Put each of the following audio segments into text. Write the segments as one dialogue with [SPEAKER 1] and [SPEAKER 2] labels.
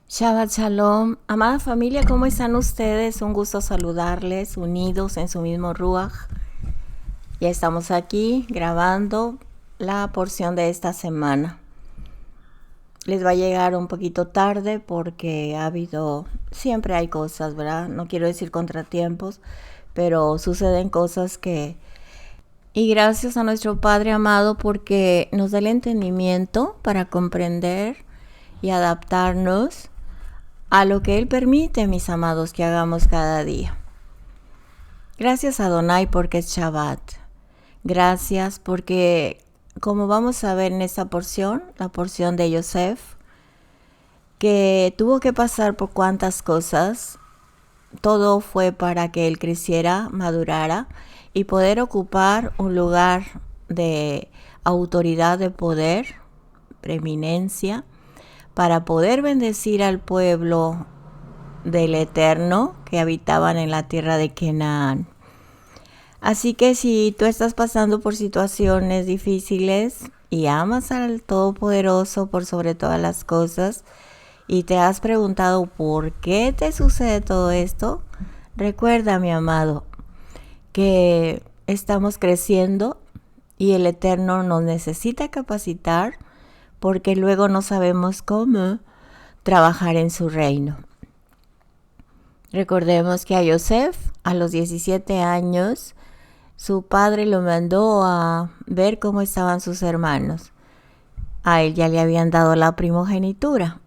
[SPEAKER 1] Shabbat Shalom, amada familia, ¿cómo están ustedes? Un gusto saludarles, unidos en su mismo Ruach. Ya estamos aquí grabando la porción de esta semana. Les va a llegar un poquito tarde porque siempre hay cosas, ¿verdad? No quiero decir contratiempos, pero suceden cosas que... Y gracias a nuestro Padre amado porque nos da el entendimiento para comprender y adaptarnos a lo que Él permite, mis amados, que hagamos cada día. Gracias a Adonai porque es Shabbat. Gracias porque, como vamos a ver en esta porción, la porción de Yosef, que tuvo que pasar por cuantas cosas, todo fue para que él creciera, madurara y poder ocupar un lugar de autoridad, de poder, preeminencia, para poder bendecir al pueblo del Eterno que habitaban en la tierra de Canaán. Así que si tú estás pasando por situaciones difíciles y amas al Todopoderoso por sobre todas las cosas y te has preguntado por qué te sucede todo esto, recuerda, mi amado, que estamos creciendo y el Eterno nos necesita capacitar porque luego no sabemos cómo trabajar en su reino. Recordemos que a Yosef, a los 17 años, su padre lo mandó a ver cómo estaban sus hermanos. A él ya le habían dado la primogenitura.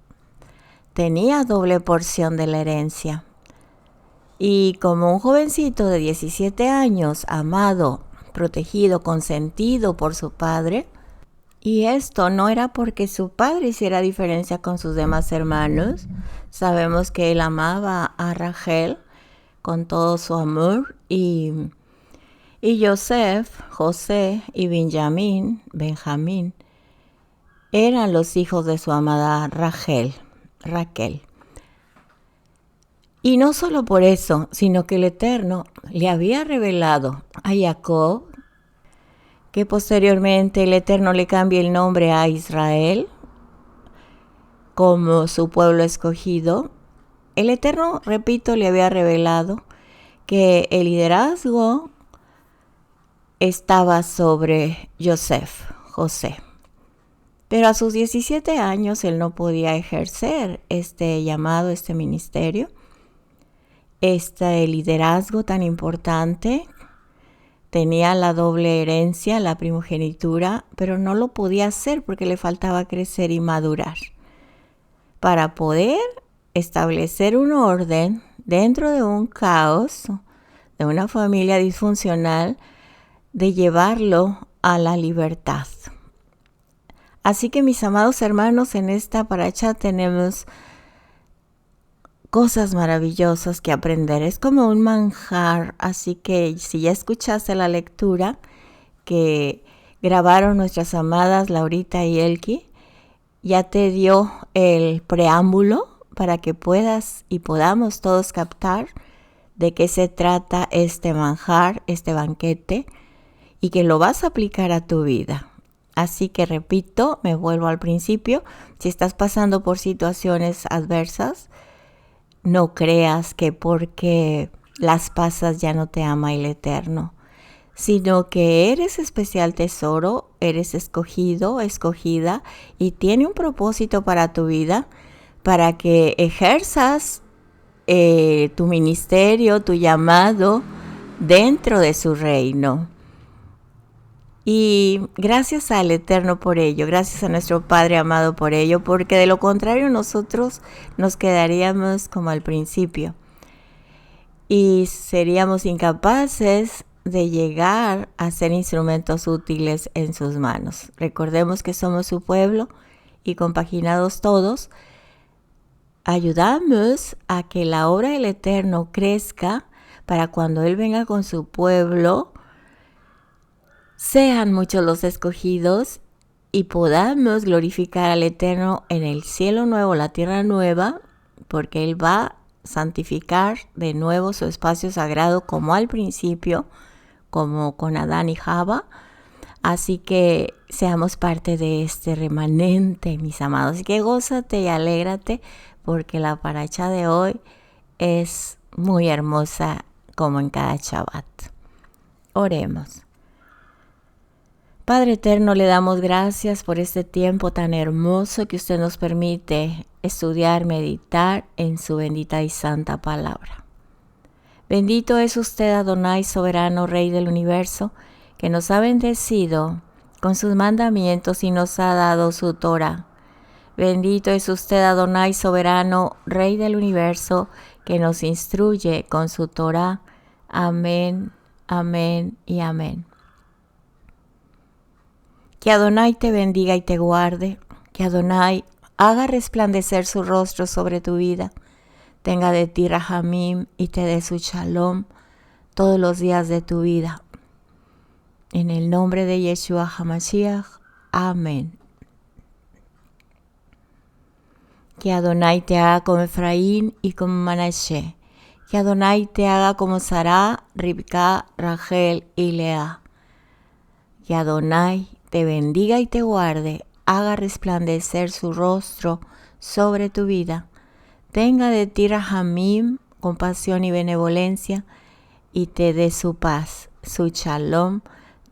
[SPEAKER 1] Tenía doble porción de la herencia. Y como un jovencito de 17 años, amado, protegido, consentido por su padre, y esto no era porque su padre hiciera diferencia con sus demás hermanos. Sabemos que él amaba a Rachel con todo su amor y José y Benjamín eran los hijos de su amada Raquel. Y no solo por eso, sino que el Eterno le había revelado a Jacob que posteriormente el Eterno le cambie el nombre a Israel como su pueblo escogido. El Eterno, repito, le había revelado que el liderazgo estaba sobre José. Pero a sus 17 años él no podía ejercer este llamado, este ministerio, este liderazgo tan importante. Tenía la doble herencia, la primogenitura, pero no lo podía hacer porque le faltaba crecer y madurar. Para poder establecer un orden dentro de un caos, de una familia disfuncional, de llevarlo a la libertad. Así que mis amados hermanos, en esta paracha tenemos cosas maravillosas que aprender. Es como un manjar, así que si ya escuchaste la lectura que grabaron nuestras amadas Laurita y Elki, ya te dio el preámbulo para que puedas y podamos todos captar de qué se trata este manjar, este banquete, y que lo vas a aplicar a tu vida. Así que repito, me vuelvo al principio, si estás pasando por situaciones adversas, no creas que porque las pasas ya no te ama el Eterno, sino que eres especial tesoro, eres escogido, escogida, y tiene un propósito para tu vida, para que ejerzas tu ministerio, tu llamado dentro de su reino. Y gracias al Eterno por ello, gracias a nuestro Padre amado por ello, porque de lo contrario nosotros nos quedaríamos como al principio y seríamos incapaces de llegar a ser instrumentos útiles en sus manos. Recordemos que somos su pueblo y compaginados todos, ayudamos a que la obra del Eterno crezca para cuando Él venga con su pueblo, sean muchos los escogidos y podamos glorificar al Eterno en el cielo nuevo, la tierra nueva, porque Él va a santificar de nuevo su espacio sagrado como al principio, como con Adán y Java. Así que seamos parte de este remanente, mis amados. Así que gózate y alégrate porque la paracha de hoy es muy hermosa como en cada Shabbat. Oremos. Padre eterno, le damos gracias por este tiempo tan hermoso que usted nos permite estudiar, meditar en su bendita y santa palabra. Bendito es usted, Adonai, soberano Rey del universo, que nos ha bendecido con sus mandamientos y nos ha dado su Torah. Bendito es usted, Adonai, soberano Rey del universo, que nos instruye con su Torah. Amén, amén y amén. Que Adonai te bendiga y te guarde, que Adonai haga resplandecer su rostro sobre tu vida, tenga de ti rahamim y te dé su shalom todos los días de tu vida. En el nombre de Yeshua HaMashiach, amén. Que Adonai te haga como Efraín y como Manashe, que Adonai te haga como Sará, Ribka, Rachel y Lea. Que Adonai te bendiga y te guarde, haga resplandecer su rostro sobre tu vida, tenga de ti rahamim, compasión y benevolencia, y te dé su paz, su shalom,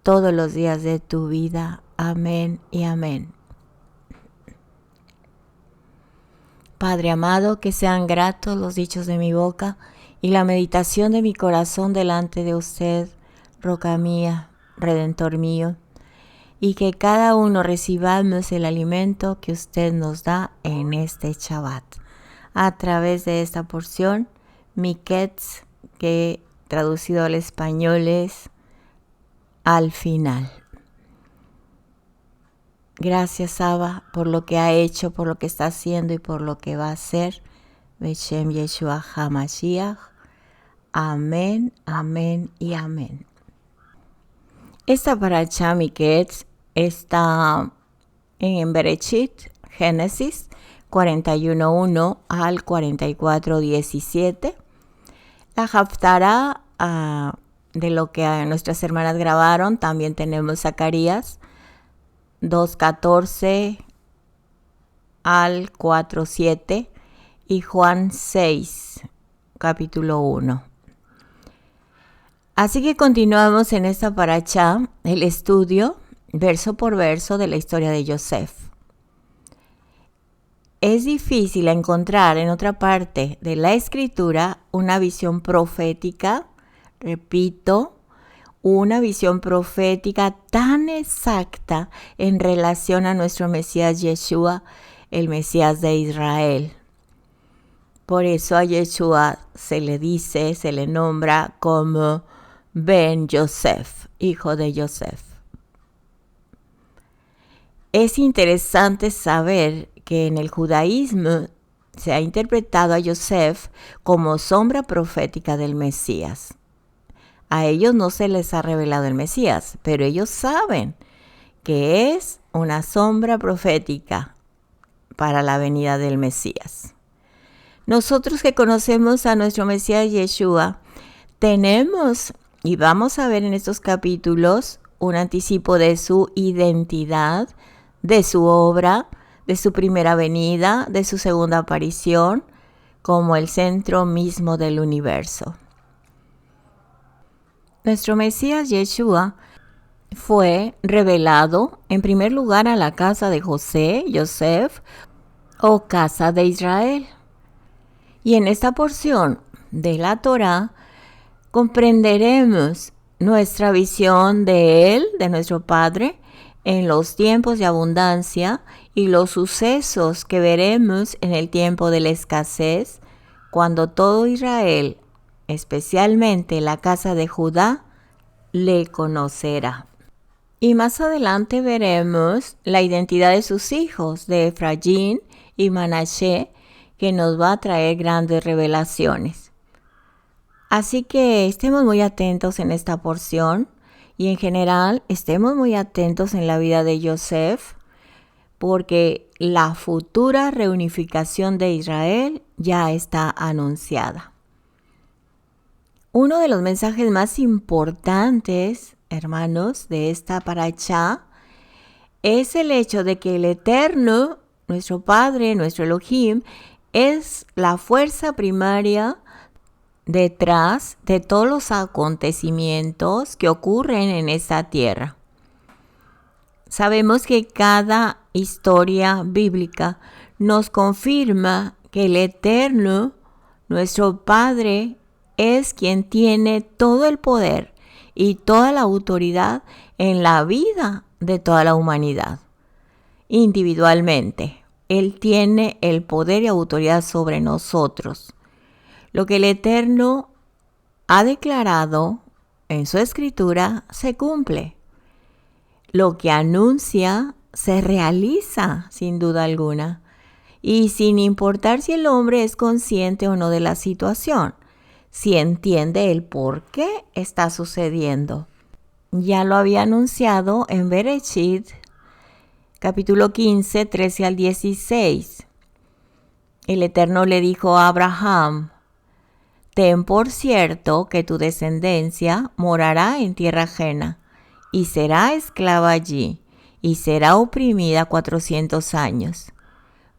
[SPEAKER 1] todos los días de tu vida. Amén y amén. Padre amado, que sean gratos los dichos de mi boca y la meditación de mi corazón delante de usted, roca mía, redentor mío, y que cada uno recibamos el alimento que usted nos da en este Shabbat. A través de esta porción, Miketz, que traducido al español es al final. Gracias, Abba, por lo que ha hecho, por lo que está haciendo y por lo que va a hacer. Beshem Yeshua HaMashiach. Amén, amén y amén. Esta paracha Miketz está en Bereshit, Génesis 41:1 al 44:17. La Haftará de lo que nuestras hermanas grabaron, también tenemos Zacarías 2:14 al 4:7 y Juan 6, capítulo 1. Así que continuamos en esta paracha el estudio verso por verso de la historia de Yosef. Es difícil encontrar en otra parte de la escritura una visión profética, repito, una visión profética tan exacta en relación a nuestro Mesías Yeshua, el Mesías de Israel. Por eso a Yeshua se le nombra como Ben Yosef, hijo de Yosef. Es interesante saber que en el judaísmo se ha interpretado a Yosef como sombra profética del Mesías. A ellos no se les ha revelado el Mesías, pero ellos saben que es una sombra profética para la venida del Mesías. Nosotros que conocemos a nuestro Mesías Yeshua, tenemos, y vamos a ver en estos capítulos, un anticipo de su identidad, de su obra, de su primera venida, de su segunda aparición, como el centro mismo del universo. Nuestro Mesías Yeshua fue revelado en primer lugar a la casa de José, Yosef, o casa de Israel. Y en esta porción de la Torá comprenderemos nuestra visión de Él, de nuestro Padre, en los tiempos de abundancia y los sucesos que veremos en el tiempo de la escasez, cuando todo Israel, especialmente la casa de Judá, le conocerá. Y más adelante veremos la identidad de sus hijos, de Efraín y Manashe, que nos va a traer grandes revelaciones. Así que estemos muy atentos en esta porción y en general estemos muy atentos en la vida de Yosef, porque la futura reunificación de Israel ya está anunciada. Uno de los mensajes más importantes, hermanos, de esta paracha es el hecho de que el Eterno, nuestro Padre, nuestro Elohim, es la fuerza primaria detrás de todos los acontecimientos que ocurren en esta tierra. Sabemos que cada historia bíblica nos confirma que el Eterno, nuestro Padre, es quien tiene todo el poder y toda la autoridad en la vida de toda la humanidad. Individualmente, Él tiene el poder y autoridad sobre nosotros. Lo que el Eterno ha declarado en su Escritura se cumple. Lo que anuncia se realiza sin duda alguna y sin importar si el hombre es consciente o no de la situación, si entiende el por qué está sucediendo. Ya lo había anunciado en Bereshit, capítulo 15, 13 al 16. El Eterno le dijo a Abraham: ten por cierto que tu descendencia morará en tierra ajena, y será esclava allí, y será oprimida 400 años.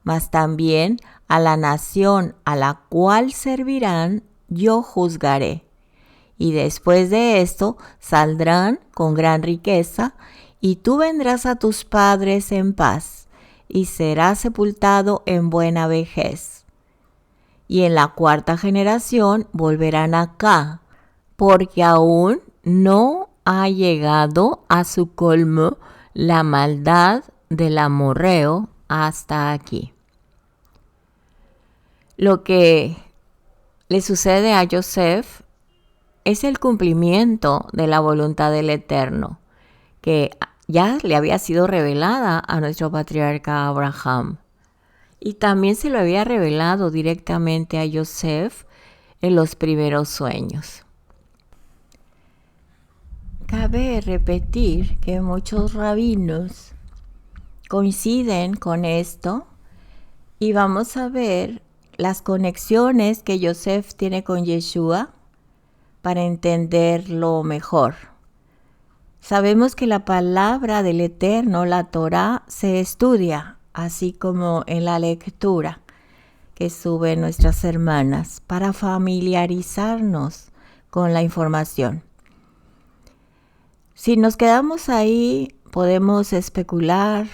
[SPEAKER 1] Mas también a la nación a la cual servirán yo juzgaré. Y después de esto saldrán con gran riqueza, y tú vendrás a tus padres en paz, y serás sepultado en buena vejez. Y en la cuarta generación volverán acá, porque aún no ha llegado a su colmo la maldad del amorreo hasta aquí. Lo que le sucede a Yosef es el cumplimiento de la voluntad del Eterno, que ya le había sido revelada a nuestro patriarca Abraham. Y también se lo había revelado directamente a Yosef en los primeros sueños. Cabe repetir que muchos rabinos coinciden con esto y vamos a ver las conexiones que Yosef tiene con Yeshua para entenderlo mejor. Sabemos que la palabra del Eterno, la Torá, se estudia, así como en la lectura que suben nuestras hermanas, para familiarizarnos con la información. Si nos quedamos ahí, podemos especular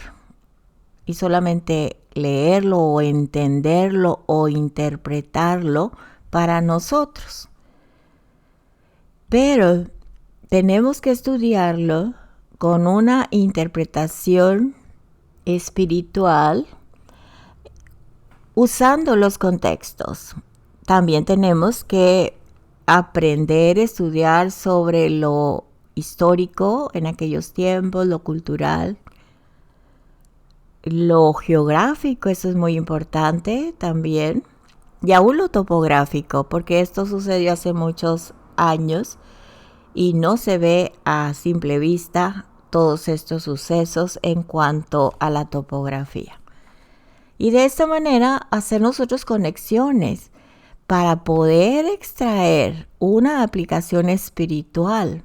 [SPEAKER 1] y solamente leerlo o entenderlo o interpretarlo para nosotros. Pero tenemos que estudiarlo con una interpretación espiritual usando los contextos. También tenemos que aprender a estudiar sobre lo histórico en aquellos tiempos, lo cultural, lo geográfico, eso es muy importante también, y aún lo topográfico, porque esto sucedió hace muchos años y no se ve a simple vista todos estos sucesos en cuanto a la topografía. Y de esta manera hacer nosotros conexiones para poder extraer una aplicación espiritual.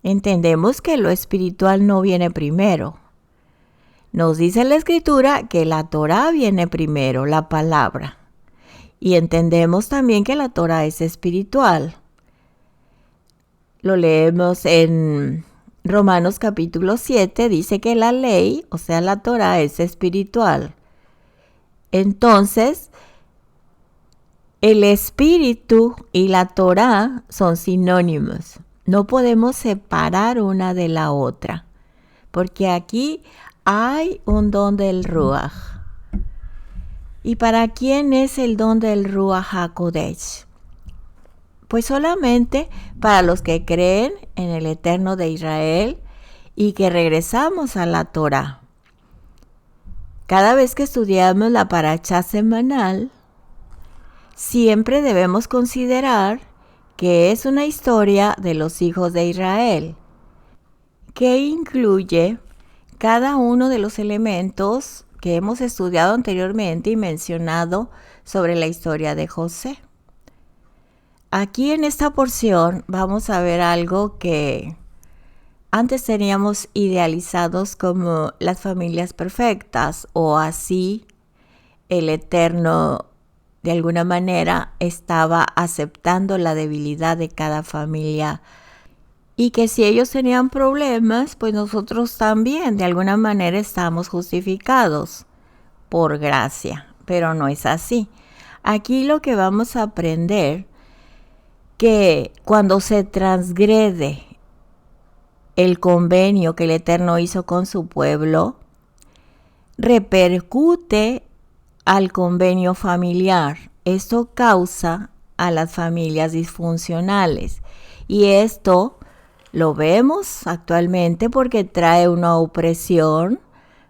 [SPEAKER 1] Entendemos que lo espiritual no viene primero. Nos dice la Escritura que la Torá viene primero, la palabra. Y entendemos también que la Torá es espiritual. Lo leemos en Romanos capítulo 7, dice que la ley, o sea la Torá, es espiritual. Entonces, el espíritu y la Torá son sinónimos. No podemos separar una de la otra, porque aquí hay un don del Ruach. ¿Y para quién es el don del Ruach HaKodesh? Pues solamente para los que creen en el Eterno de Israel y que regresamos a la Torá. Cada vez que estudiamos la parashá semanal, siempre debemos considerar que es una historia de los hijos de Israel, que incluye cada uno de los elementos que hemos estudiado anteriormente y mencionado sobre la historia de José. Aquí en esta porción vamos a ver algo que antes teníamos idealizados como las familias perfectas, o así el Eterno de alguna manera estaba aceptando la debilidad de cada familia y que si ellos tenían problemas, pues nosotros también de alguna manera estamos justificados por gracia, pero no es así. Aquí lo que vamos a aprender que cuando se transgrede el convenio que el Eterno hizo con su pueblo, repercute al convenio familiar. Esto causa a las familias disfuncionales y esto lo vemos actualmente porque trae una opresión,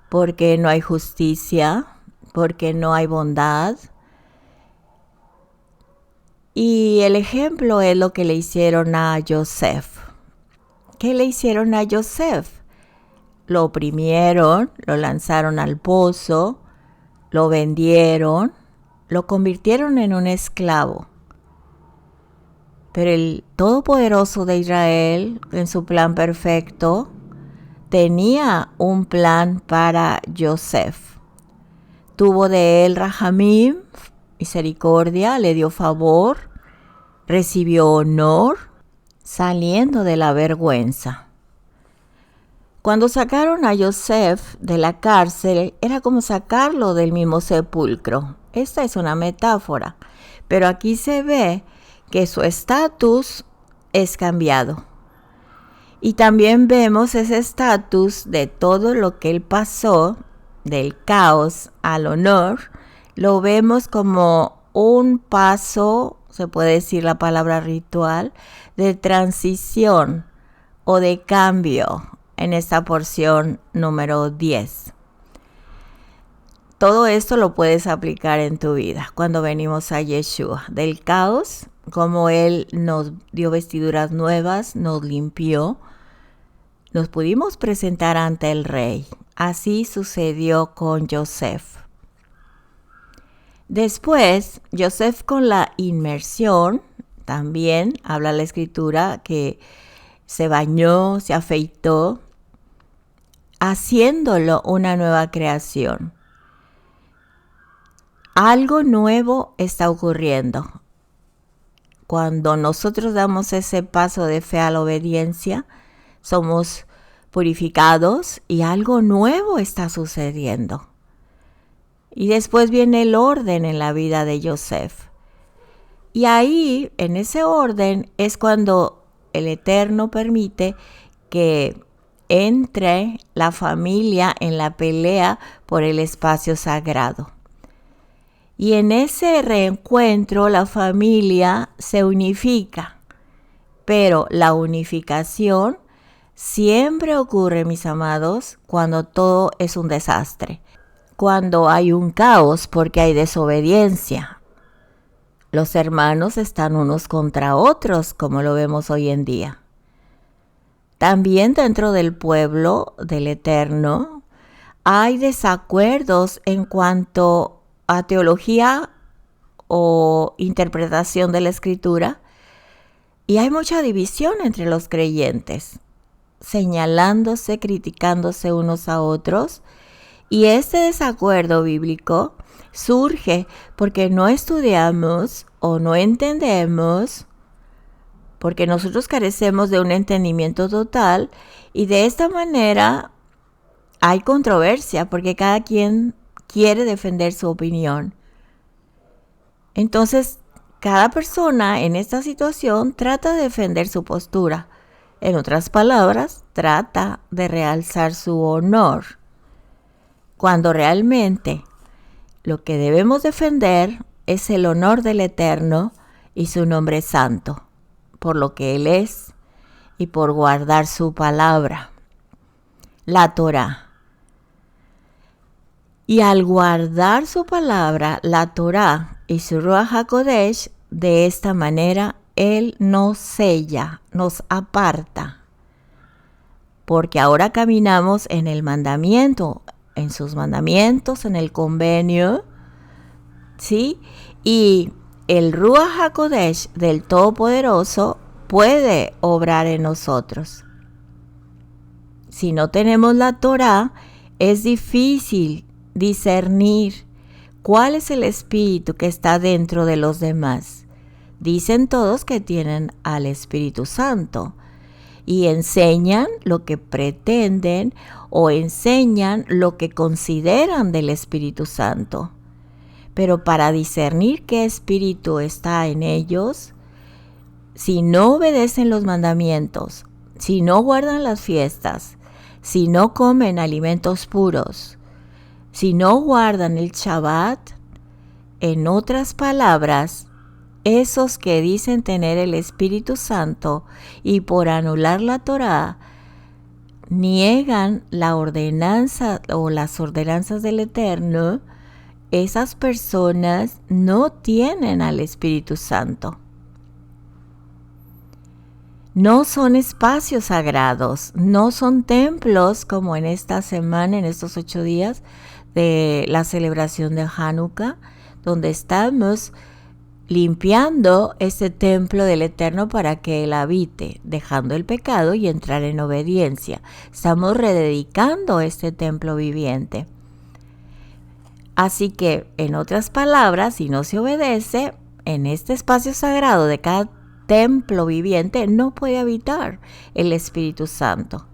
[SPEAKER 1] porque no hay justicia, porque no hay bondad. Y el ejemplo es lo que le hicieron a Joseph. ¿Qué le hicieron a Joseph? Lo oprimieron, lo lanzaron al pozo, lo vendieron, lo convirtieron en un esclavo. Pero el Todopoderoso de Israel, en su plan perfecto, tenía un plan para Joseph. Tuvo de él rahamim, misericordia, le dio favor, recibió honor, saliendo de la vergüenza. Cuando sacaron a Joseph de la cárcel, era como sacarlo del mismo sepulcro. Esta es una metáfora, pero aquí se ve que su estatus es cambiado. Y también vemos ese estatus de todo lo que él pasó, del caos al honor, lo vemos como un paso, se puede decir la palabra ritual, de transición o de cambio en esta porción número 10. Todo esto lo puedes aplicar en tu vida cuando venimos a Yeshua, del caos, como Él nos dio vestiduras nuevas, nos limpió, nos pudimos presentar ante el Rey. Así sucedió con Joseph. Después, Joseph con la inmersión, también habla la Escritura que se bañó, se afeitó, haciéndolo una nueva creación. Algo nuevo está ocurriendo. Cuando nosotros damos ese paso de fe a la obediencia, somos purificados y algo nuevo está sucediendo. Y después viene el orden en la vida de Joseph. Y ahí, en ese orden, es cuando el Eterno permite que entre la familia en la pelea por el espacio sagrado. Y en ese reencuentro la familia se unifica, pero la unificación siempre ocurre, mis amados, cuando todo es un desastre, cuando hay un caos porque hay desobediencia. Los hermanos están unos contra otros, como lo vemos hoy en día. También dentro del pueblo del Eterno hay desacuerdos en cuanto a teología o interpretación de la Escritura, y hay mucha división entre los creyentes, señalándose, criticándose unos a otros, y este desacuerdo bíblico surge porque no estudiamos o no entendemos, porque nosotros carecemos de un entendimiento total, y de esta manera hay controversia porque cada quien quiere defender su opinión. Entonces, cada persona en esta situación trata de defender su postura. En otras palabras, trata de realzar su honor. Cuando realmente lo que debemos defender es el honor del Eterno y su nombre santo, por lo que Él es y por guardar su palabra, la Torá. Y al guardar su palabra, la Torá y su Ruach HaKodesh, de esta manera Él nos sella, nos aparta. Porque ahora caminamos en el mandamiento, en sus mandamientos, en el convenio, ¿sí? Y el Ruach HaKodesh del Todopoderoso puede obrar en nosotros. Si no tenemos la Torá, es difícil discernir ¿Cuál es el espíritu que está dentro de los demás? Dicen todos que tienen al Espíritu Santo y enseñan lo que pretenden o enseñan lo que consideran del Espíritu Santo. Pero para discernir qué espíritu está en ellos, si no obedecen los mandamientos, si no guardan las fiestas, si no comen alimentos puros, si no guardan el Shabbat, en otras palabras, esos que dicen tener el Espíritu Santo y por anular la Torá, niegan la ordenanza o las ordenanzas del Eterno, esas personas no tienen al Espíritu Santo. No son espacios sagrados, no son templos como en esta semana, en estos 8 días de la celebración de Hanukkah, donde estamos limpiando este templo del Eterno para que Él habite, dejando el pecado y entrar en obediencia. Estamos rededicando este templo viviente. Así que, en otras palabras, si no se obedece, en este espacio sagrado de cada templo viviente no puede habitar el Espíritu Santo.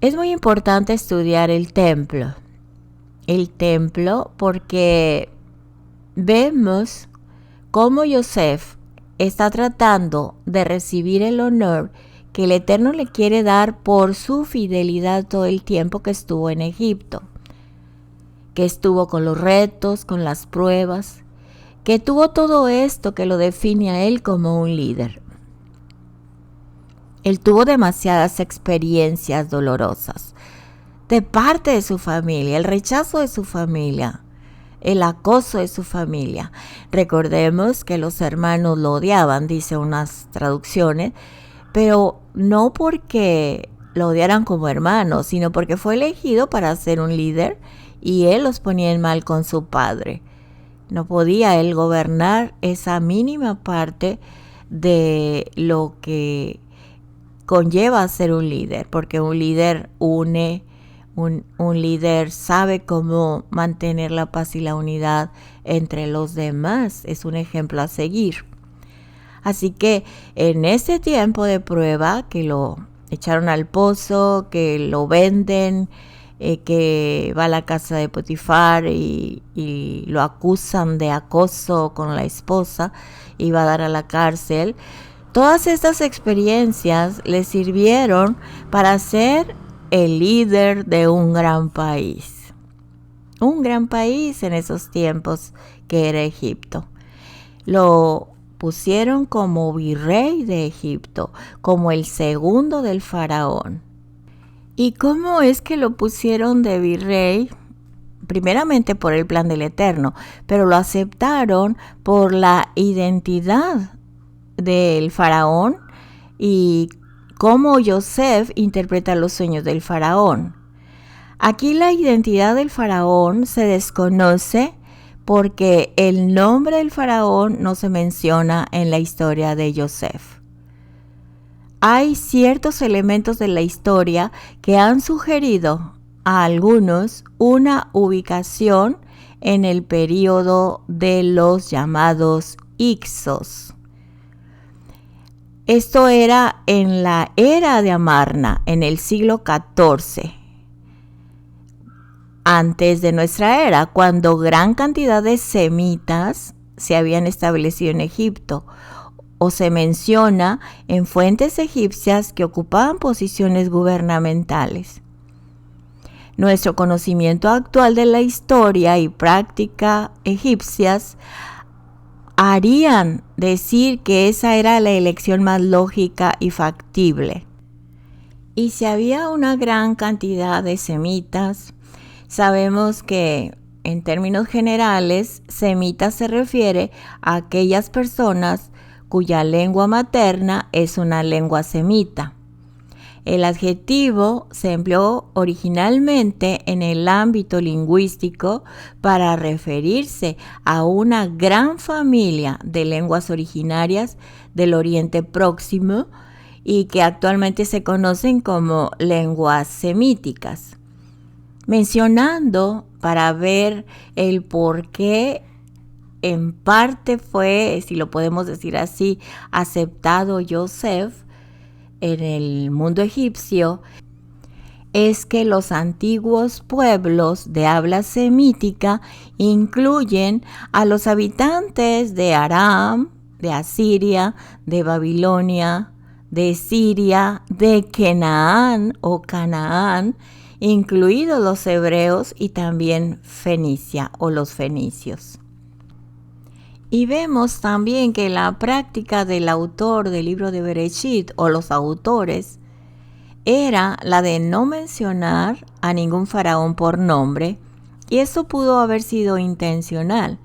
[SPEAKER 1] Es muy importante estudiar el templo porque vemos cómo Yosef está tratando de recibir el honor que el Eterno le quiere dar por su fidelidad todo el tiempo que estuvo en Egipto, que estuvo con los retos, con las pruebas, que tuvo todo esto que lo define a él como un líder. Él tuvo demasiadas experiencias dolorosas de parte de su familia, el rechazo de su familia, el acoso de su familia. Recordemos que los hermanos lo odiaban, dice unas traducciones, pero no porque lo odiaran como hermano, sino porque fue elegido para ser un líder y él los ponía en mal con su padre. No podía él gobernar esa mínima parte de lo que conlleva ser un líder, porque un líder une, un líder sabe cómo mantener la paz y la unidad entre los demás. Es un ejemplo a seguir. Así que en ese tiempo de prueba, que lo echaron al pozo, que lo venden, que va a la casa de Potifar y lo acusan de acoso con la esposa y va a dar a la cárcel. Todas estas experiencias le sirvieron para ser el líder de un gran país. Un gran país en esos tiempos que era Egipto. Lo pusieron como virrey de Egipto, como el segundo del faraón. ¿Y cómo es que lo pusieron de virrey? Primeramente por el plan del Eterno, pero lo aceptaron por la identidad del faraón y cómo Yosef interpreta los sueños del faraón. Aquí la identidad del faraón se desconoce porque el nombre del faraón no se menciona en la historia de Yosef. Hay ciertos elementos de la historia que han sugerido a algunos una ubicación en el período de los llamados Ixos. Esto era en la era de Amarna, en el siglo XIV, antes de nuestra era, cuando gran cantidad de semitas se habían establecido en Egipto, o se menciona en fuentes egipcias que ocupaban posiciones gubernamentales. Nuestro conocimiento actual de la historia y práctica egipcias harían decir que esa era la elección más lógica y factible. Y si había una gran cantidad de semitas, sabemos que en términos generales, semita se refiere a aquellas personas cuya lengua materna es una lengua semita. El adjetivo se empleó originalmente en el ámbito lingüístico para referirse a una gran familia de lenguas originarias del Oriente Próximo y que actualmente se conocen como lenguas semíticas. mencionando para ver el por qué en parte fue, si lo podemos decir así, aceptado Joseph en el mundo egipcio, es que los antiguos pueblos de habla semítica incluyen a los habitantes de Aram, de Asiria, de Babilonia, de Siria, de Canaán o Canaán, incluidos los hebreos y también Fenicia o los fenicios. Y vemos también que la práctica del autor del libro de Bereshit o los autores era la de no mencionar a ningún faraón por nombre, y eso pudo haber sido intencional,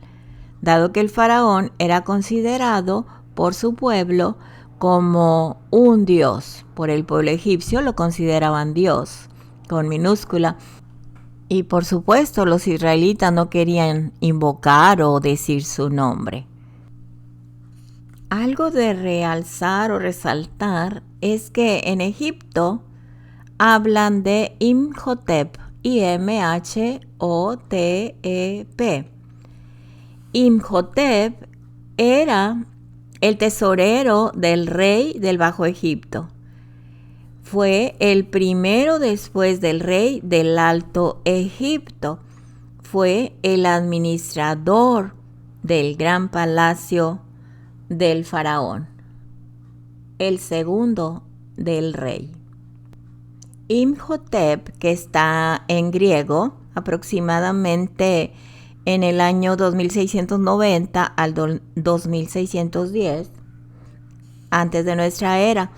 [SPEAKER 1] dado que el faraón era considerado por su pueblo como un dios. Por el pueblo egipcio lo consideraban Dios, con minúscula. Y por supuesto los israelitas no querían invocar o decir su nombre. Algo de realzar o resaltar es que en Egipto hablan de Imhotep, I-M-H-O-T-E-P. Imhotep era el tesorero del rey del Bajo Egipto. Fue el primero después del rey del Alto Egipto. Fue el administrador del gran palacio del faraón. El segundo del rey. Imhotep, que está en griego, aproximadamente en el año 2690 al 2610, antes de nuestra era,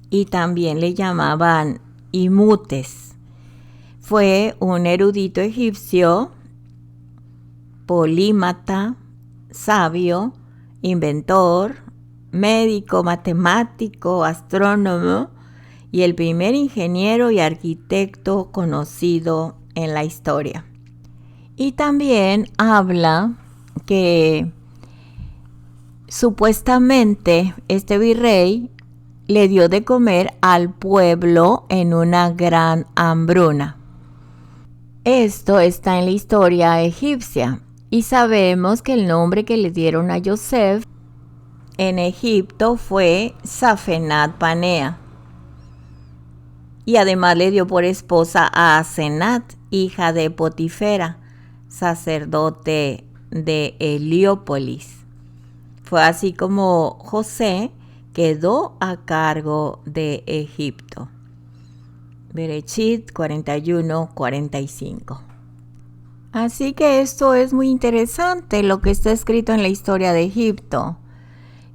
[SPEAKER 1] y también le llamaban Imutes. Fue un erudito egipcio, polímata, sabio, inventor, médico, matemático, astrónomo y el primer ingeniero y arquitecto conocido en la historia. Y también habla que supuestamente este virrey le dio de comer al pueblo en una gran hambruna. Esto está en la historia egipcia y sabemos que el nombre que le dieron a Joseph en Egipto fue Safenat Panea. Y además le dio por esposa a Asenat, hija de Potifera, sacerdote de Heliópolis. Fue así como José quedó a cargo de Egipto. Bereshit 41-45. Así que esto es muy interesante lo que está escrito en la historia de Egipto,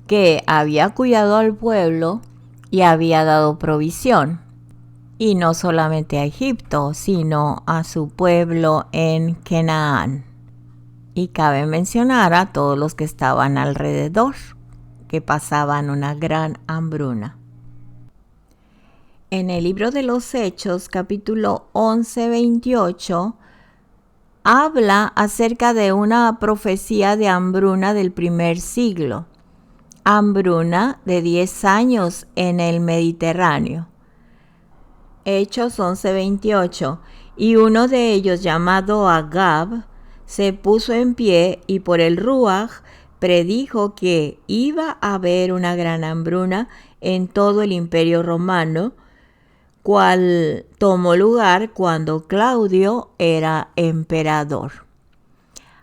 [SPEAKER 1] que había cuidado al pueblo y había dado provisión. Y no solamente a Egipto, sino a su pueblo en Canaán. Y cabe mencionar a todos los que estaban alrededor, que pasaban una gran hambruna. En el libro de los Hechos, capítulo 11-28, habla acerca de una profecía de hambruna del primer siglo. Hambruna de 10 años en el Mediterráneo. Hechos 11:28, y uno de ellos, llamado Agab, se puso en pie y por el Ruaj predijo que iba a haber una gran hambruna en todo el Imperio Romano, cual tomó lugar cuando Claudio era emperador.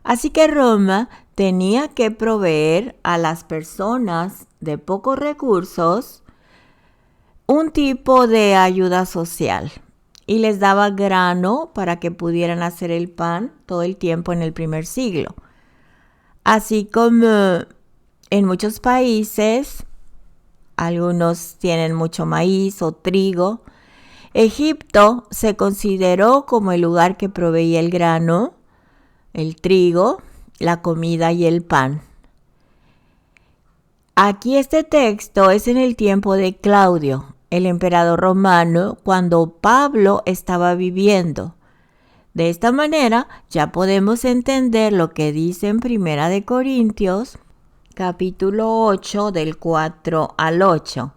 [SPEAKER 1] Así que Roma tenía que proveer a las personas de pocos recursos un tipo de ayuda social y les daba grano para que pudieran hacer el pan todo el tiempo en el primer siglo. Así como en muchos países, algunos tienen mucho maíz o trigo, Egipto se consideró como el lugar que proveía el grano, el trigo, la comida y el pan. Aquí este texto es en el tiempo de Claudio, el emperador romano, cuando Pablo estaba viviendo. De esta manera ya podemos entender lo que dice en 1 de Corintios, capítulo 8, del 4 al 8.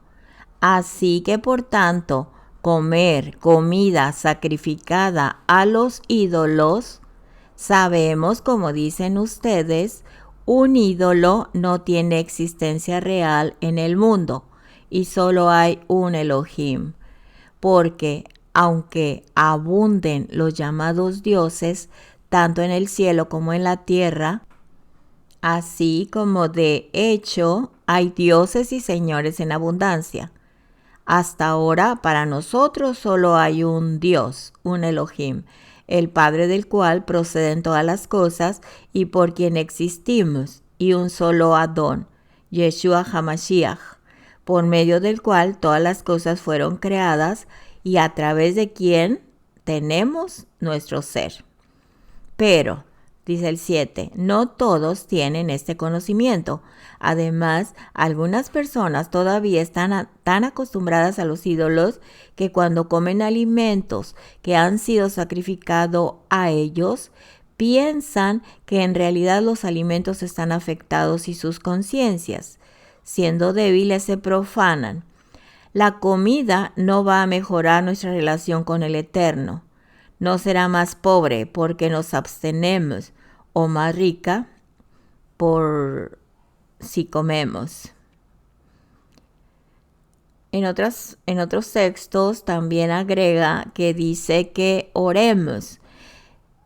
[SPEAKER 1] Así que por tanto, comer comida sacrificada a los ídolos, sabemos, como dicen ustedes, un ídolo no tiene existencia real en el mundo y solo hay un Elohim, porque aunque abunden los llamados dioses, tanto en el cielo como en la tierra, así como de hecho hay dioses y señores en abundancia. Hasta ahora para nosotros solo hay un Dios, un Elohim, el Padre del cual proceden todas las cosas y por quien existimos, y un solo Adón, Yeshua HaMashiach, por medio del cual todas las cosas fueron creadas y a través de quien tenemos nuestro ser. Pero, dice el 7, no todos tienen este conocimiento. Además, algunas personas todavía están tan acostumbradas a los ídolos que cuando comen alimentos que han sido sacrificados a ellos, piensan que en realidad los alimentos están afectados y sus conciencias, siendo débiles, se profanan. La comida no va a mejorar nuestra relación con el Eterno. No será más pobre porque nos abstenemos, o más rica por si comemos. En otros textos también agrega que dice que oremos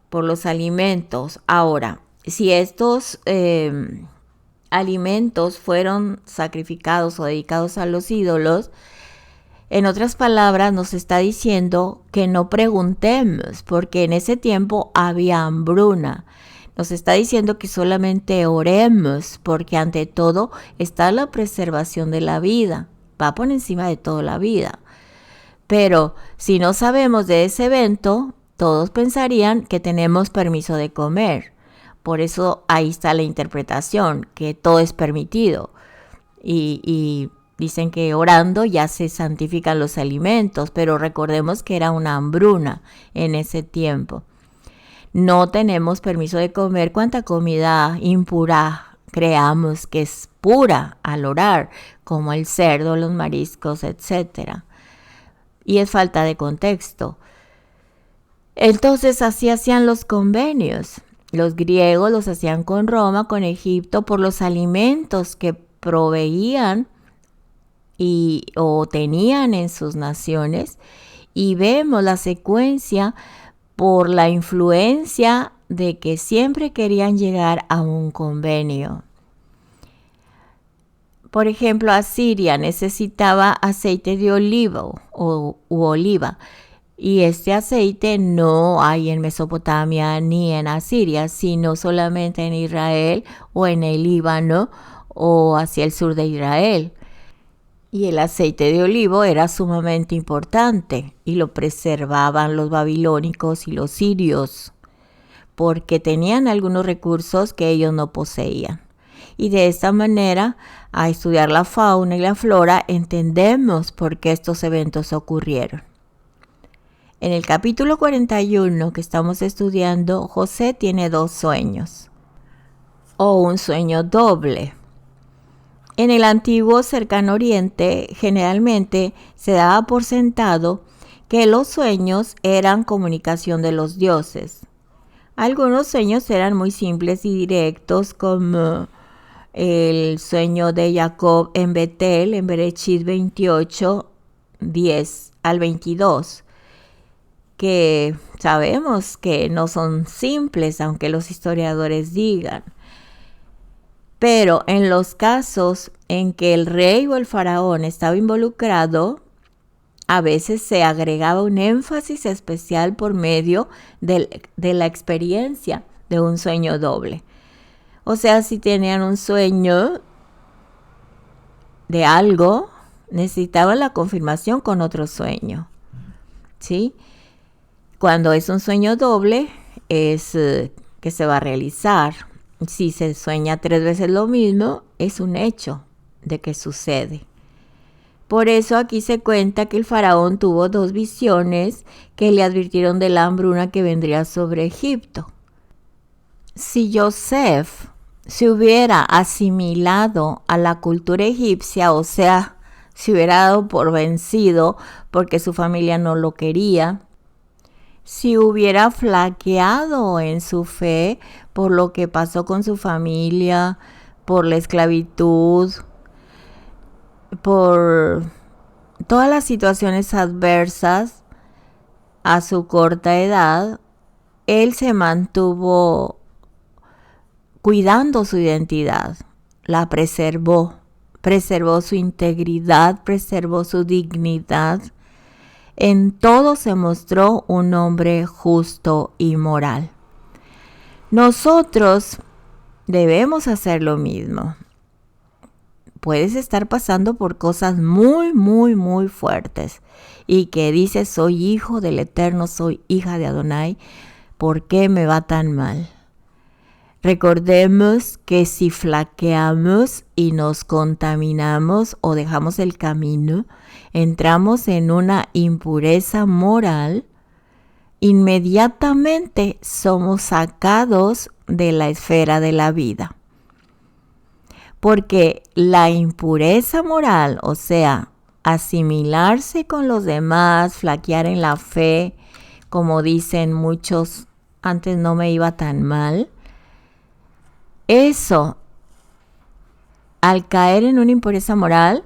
[SPEAKER 1] por los alimentos. Ahora, si estos alimentos fueron sacrificados o dedicados a los ídolos, en otras palabras, nos está diciendo que no preguntemos, porque en ese tiempo había hambruna. Nos está diciendo que solamente oremos, porque ante todo está la preservación de la vida. Va por encima de toda la vida. Pero si no sabemos de ese evento, todos pensarían que tenemos permiso de comer. Por eso ahí está la interpretación, que todo es permitido. Y dicen que orando ya se santifican los alimentos, pero recordemos que era una hambruna en ese tiempo. No tenemos permiso de comer cuanta comida impura creamos que es pura al orar, como el cerdo, los mariscos, etc. Y es falta de contexto. Entonces así hacían los convenios. Los griegos los hacían con Roma, con Egipto, por los alimentos que proveían o tenían en sus naciones, y vemos la secuencia por la influencia de que siempre querían llegar a un convenio. Por ejemplo, Asiria necesitaba aceite de olivo u oliva, y este aceite no hay en Mesopotamia ni en Asiria, sino solamente en Israel o en el Líbano o hacia el sur de Israel. Y el aceite de olivo era sumamente importante y lo preservaban los babilónicos y los sirios porque tenían algunos recursos que ellos no poseían. Y de esta manera, a estudiar la fauna y la flora, entendemos por qué estos eventos ocurrieron. En el capítulo 41 que estamos estudiando, José tiene 2 sueños, o un sueño doble. En el antiguo cercano oriente, generalmente se daba por sentado que los sueños eran comunicación de los dioses. Algunos sueños eran muy simples y directos, como el sueño de Jacob en Betel, en Bereshit 28, 10 al 22, que sabemos que no son simples, aunque los historiadores digan. Pero en los casos en que el rey o el faraón estaba involucrado, a veces se agregaba un énfasis especial por medio de la experiencia de un sueño doble. O sea, si tenían un sueño de algo, necesitaban la confirmación con otro sueño, ¿sí? Cuando es un sueño doble, es que se va a realizar. Si se sueña 3 veces lo mismo, es un hecho de que sucede. Por eso aquí se cuenta que el faraón tuvo 2 visiones que le advirtieron de la hambruna que vendría sobre Egipto. Si Yosef se hubiera asimilado a la cultura egipcia, o sea, se hubiera dado por vencido porque su familia no lo quería, si hubiera flaqueado en su fe por lo que pasó con su familia, por la esclavitud, por todas las situaciones adversas a su corta edad, él se mantuvo cuidando su identidad, la preservó su integridad, preservó su dignidad. En todo se mostró un hombre justo y moral. Nosotros debemos hacer lo mismo. Puedes estar pasando por cosas muy, muy, muy fuertes y que dices, soy hijo del Eterno, soy hija de Adonai, ¿por qué me va tan mal? Recordemos que si flaqueamos y nos contaminamos o dejamos el camino, entramos en una impureza moral, inmediatamente somos sacados de la esfera de la vida. Porque la impureza moral, o sea, asimilarse con los demás, flaquear en la fe, como dicen muchos, antes no me iba tan mal, eso, al caer en una impureza moral,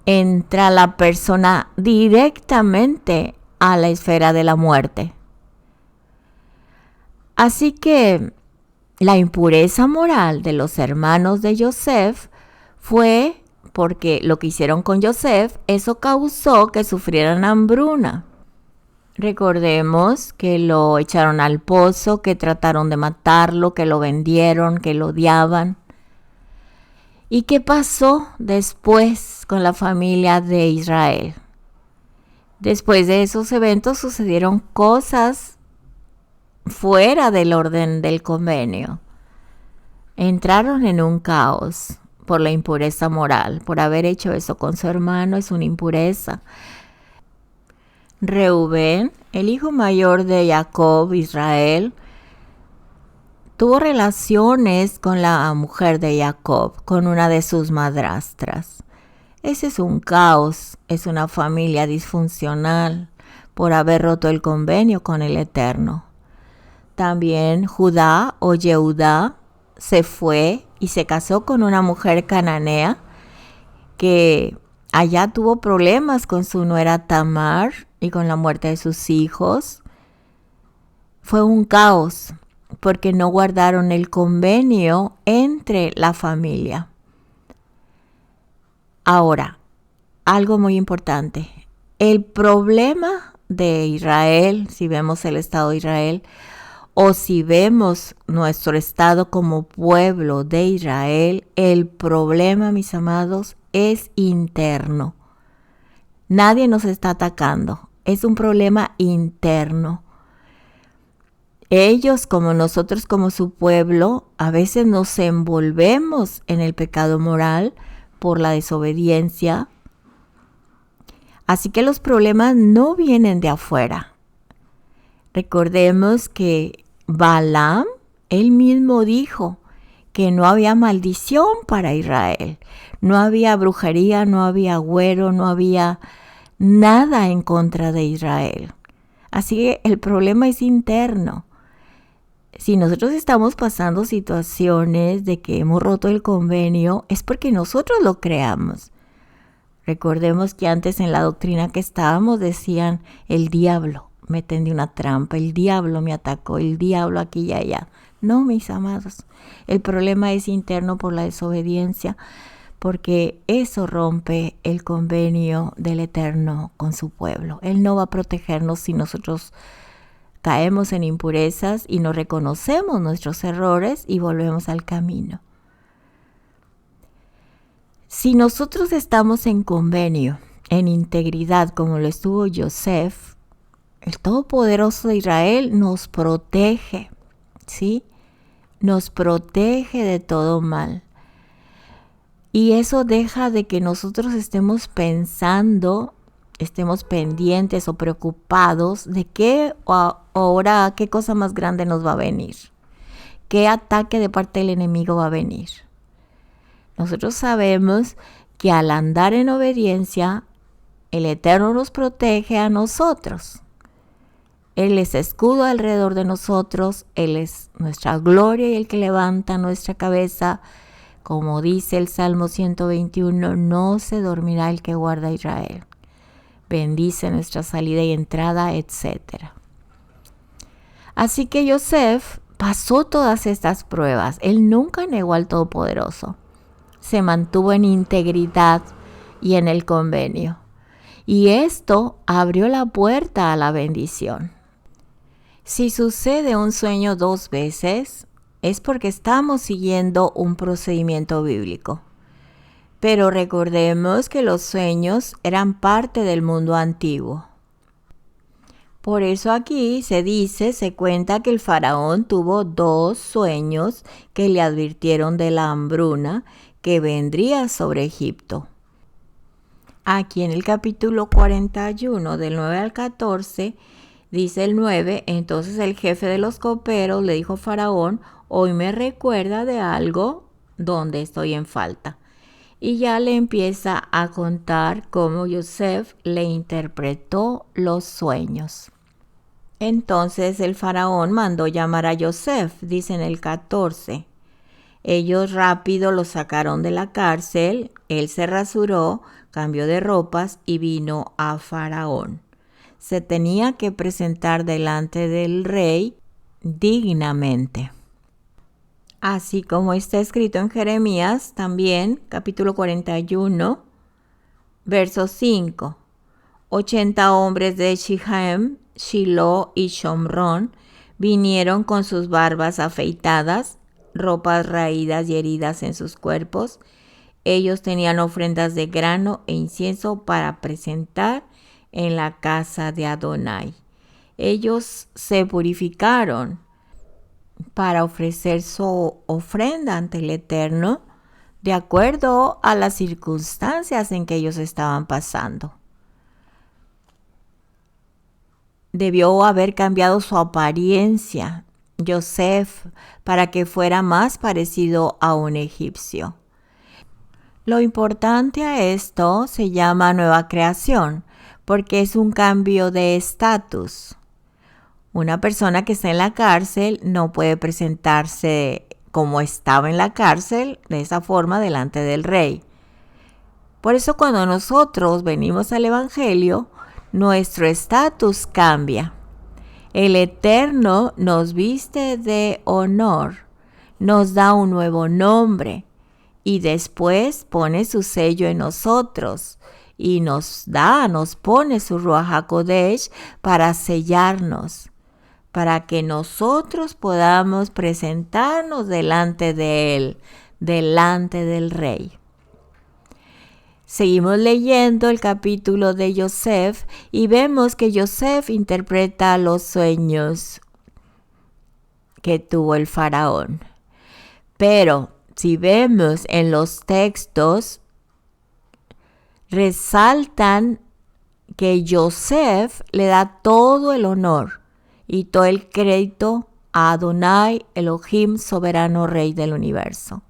[SPEAKER 1] entra la persona directamente a la esfera de la muerte. Así que la impureza moral de los hermanos de Yosef fue porque lo que hicieron con Yosef, eso causó que sufrieran hambruna. Recordemos que lo echaron al pozo, que trataron de matarlo, que lo vendieron, que lo odiaban. ¿Y qué pasó después con la familia de Israel? Después de esos eventos sucedieron cosas fuera del orden del convenio. Entraron en un caos por la impureza moral, por haber hecho eso con su hermano, es una impureza. Reubén, el hijo mayor de Jacob, Israel, tuvo relaciones con la mujer de Jacob, con una de sus madrastras. Ese es un caos, es una familia disfuncional por haber roto el convenio con el Eterno. También Judá o Yehudá se fue y se casó con una mujer cananea que allá tuvo problemas con su nuera Tamar y con la muerte de sus hijos. Fue un caos porque no guardaron el convenio entre la familia. Ahora, algo muy importante. El problema de Israel, si vemos el Estado de Israel, o si vemos nuestro Estado como pueblo de Israel, el problema, mis amados, es interno. Nadie nos está atacando. Es un problema interno. Ellos, como nosotros, como su pueblo, a veces nos envolvemos en el pecado moral por la desobediencia. Así que los problemas no vienen de afuera. Recordemos que Balaam, él mismo dijo que no había maldición para Israel. No había brujería, no había agüero, no había nada en contra de Israel. Así que el problema es interno. Si nosotros estamos pasando situaciones de que hemos roto el convenio, es porque nosotros lo creamos. Recordemos que antes en la doctrina que estábamos decían, el diablo me tendió una trampa, el diablo me atacó, el diablo aquí y allá. No, mis amados, el problema es interno por la desobediencia, porque eso rompe el convenio del Eterno con su pueblo. Él no va a protegernos si nosotros caemos en impurezas y no reconocemos nuestros errores y volvemos al camino. Si nosotros estamos en convenio, en integridad, como lo estuvo Yosef, el Todopoderoso de Israel nos protege, ¿sí? Nos protege de todo mal. Y eso deja de que nosotros estemos pensando, estemos pendientes o preocupados de qué ahora, qué cosa más grande nos va a venir, qué ataque de parte del enemigo va a venir. Nosotros sabemos que al andar en obediencia, el Eterno nos protege a nosotros. Él es escudo alrededor de nosotros, Él es nuestra gloria y el que levanta nuestra cabeza. Como dice el Salmo 121, no se dormirá el que guarda a Israel. Bendice nuestra salida y entrada, etc. Así que Yosef pasó todas estas pruebas. Él nunca negó al Todopoderoso. Se mantuvo en integridad y en el convenio. Y esto abrió la puerta a la bendición. Si sucede un sueño 2 veces, es porque estamos siguiendo un procedimiento bíblico. Pero recordemos que los sueños eran parte del mundo antiguo. Por eso aquí se cuenta que el faraón tuvo 2 sueños que le advirtieron de la hambruna que vendría sobre Egipto. Aquí en el capítulo 41, del 9 al 14, dice el 9, entonces el jefe de los coperos le dijo a Faraón, hoy me recuerda de algo donde estoy en falta. Y ya le empieza a contar cómo Yosef le interpretó los sueños. Entonces el faraón mandó llamar a Yosef, dice en el 14. Ellos rápido lo sacaron de la cárcel, él se rasuró, cambió de ropas y vino a Faraón. Se tenía que presentar delante del rey dignamente. Así como está escrito en Jeremías, también, capítulo 41, verso 5. 80 hombres de Shihaem, Shiloh y Shomrón vinieron con sus barbas afeitadas, ropas raídas y heridas en sus cuerpos. Ellos tenían ofrendas de grano e incienso para presentar en la casa de Adonai. Ellos se purificaron para ofrecer su ofrenda ante el Eterno de acuerdo a las circunstancias en que ellos estaban pasando. Debió haber cambiado su apariencia, Yosef, para que fuera más parecido a un egipcio. Lo importante a esto se llama nueva creación, porque es un cambio de estatus. Una persona que está en la cárcel no puede presentarse como estaba en la cárcel, de esa forma delante del rey. Por eso cuando nosotros venimos al Evangelio, nuestro estatus cambia. El Eterno nos viste de honor, nos da un nuevo nombre y después pone su sello en nosotros y nos pone su Ruach HaKodesh para sellarnos, para que nosotros podamos presentarnos delante de Él, delante del Rey. Seguimos leyendo el capítulo de Yosef y vemos que Yosef interpreta los sueños que tuvo el faraón. Pero si vemos en los textos, resaltan que Yosef le da todo el honor y todo el crédito a Adonai, Elohim, soberano Rey del universo.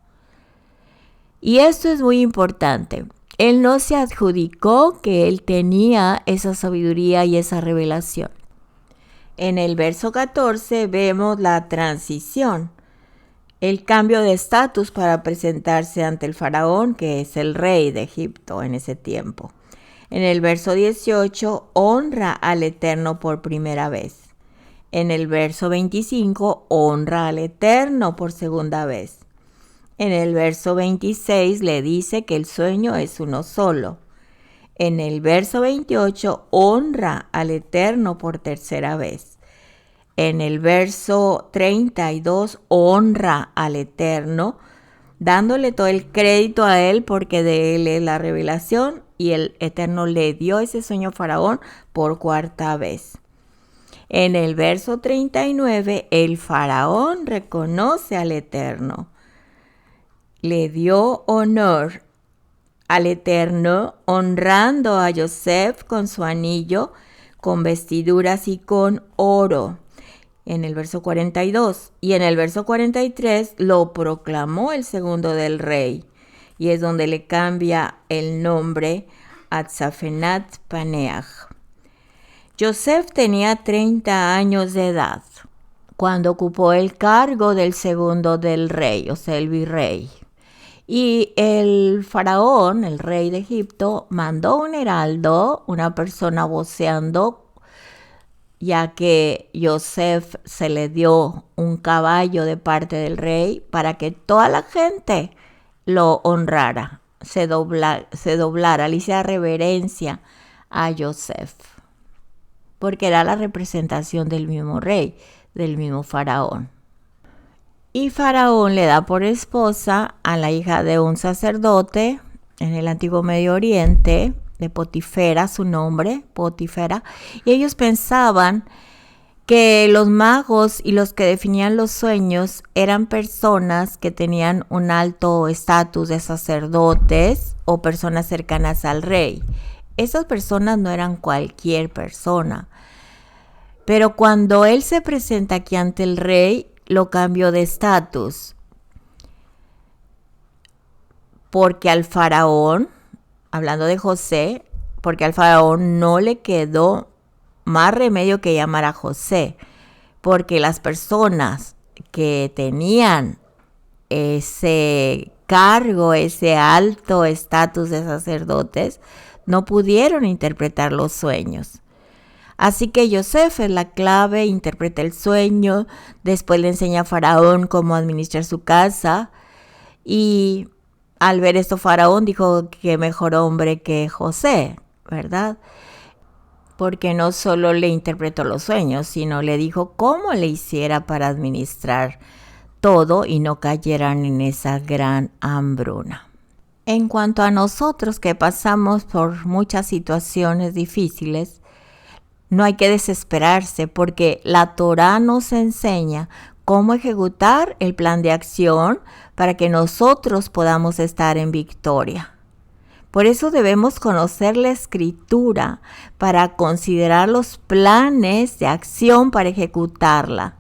[SPEAKER 1] Y esto es muy importante. Él no se adjudicó que él tenía esa sabiduría y esa revelación. En el verso 14 vemos la transición, el cambio de estatus para presentarse ante el faraón, que es el rey de Egipto en ese tiempo. En el verso 18, honra al Eterno por primera vez. En el verso 25, honra al Eterno por segunda vez. En el verso 26 le dice que el sueño es uno solo. En el verso 28 honra al Eterno por tercera vez. En el verso 32 honra al Eterno, dándole todo el crédito a él porque de él es la revelación y el Eterno le dio ese sueño a Faraón por cuarta vez. En el verso 39 el Faraón reconoce al Eterno. Le dio honor al Eterno, honrando a Yosef con su anillo, con vestiduras y con oro. En el verso 42 y en el verso 43 lo proclamó el segundo del rey. y es donde le cambia el nombre a Tzafenat Paneach. Yosef tenía 30 años de edad cuando ocupó el cargo del segundo del rey, o sea, el virrey. Y el faraón, el rey de Egipto, mandó un heraldo, una persona voceando, ya que Yosef se le dio un caballo de parte del rey para que toda la gente lo honrara, se doblara, le hiciera reverencia a Yosef, porque era la representación del mismo rey, del mismo faraón. Y Faraón le da por esposa a la hija de un sacerdote en el antiguo Medio Oriente, de Potifera, su nombre, Potifera, y ellos pensaban que los magos y los que definían los sueños eran personas que tenían un alto estatus de sacerdotes o personas cercanas al rey. Esas personas no eran cualquier persona. Pero cuando él se presenta aquí ante el rey, lo cambió de estatus. Porque al faraón, hablando de José, porque al faraón no le quedó más remedio que llamar a José, porque las personas que tenían ese cargo, ese alto estatus de sacerdotes, no pudieron interpretar los sueños. Así que Yosef es la clave, interpreta el sueño, después le enseña a Faraón cómo administrar su casa, y al ver esto Faraón dijo que mejor hombre que José, ¿verdad? Porque no solo le interpretó los sueños, sino le dijo cómo le hiciera para administrar todo y no cayeran en esa gran hambruna. En cuanto a nosotros que pasamos por muchas situaciones difíciles, no hay que desesperarse porque la Torá nos enseña cómo ejecutar el plan de acción para que nosotros podamos estar en victoria. Por eso debemos conocer la Escritura para considerar los planes de acción para ejecutarla.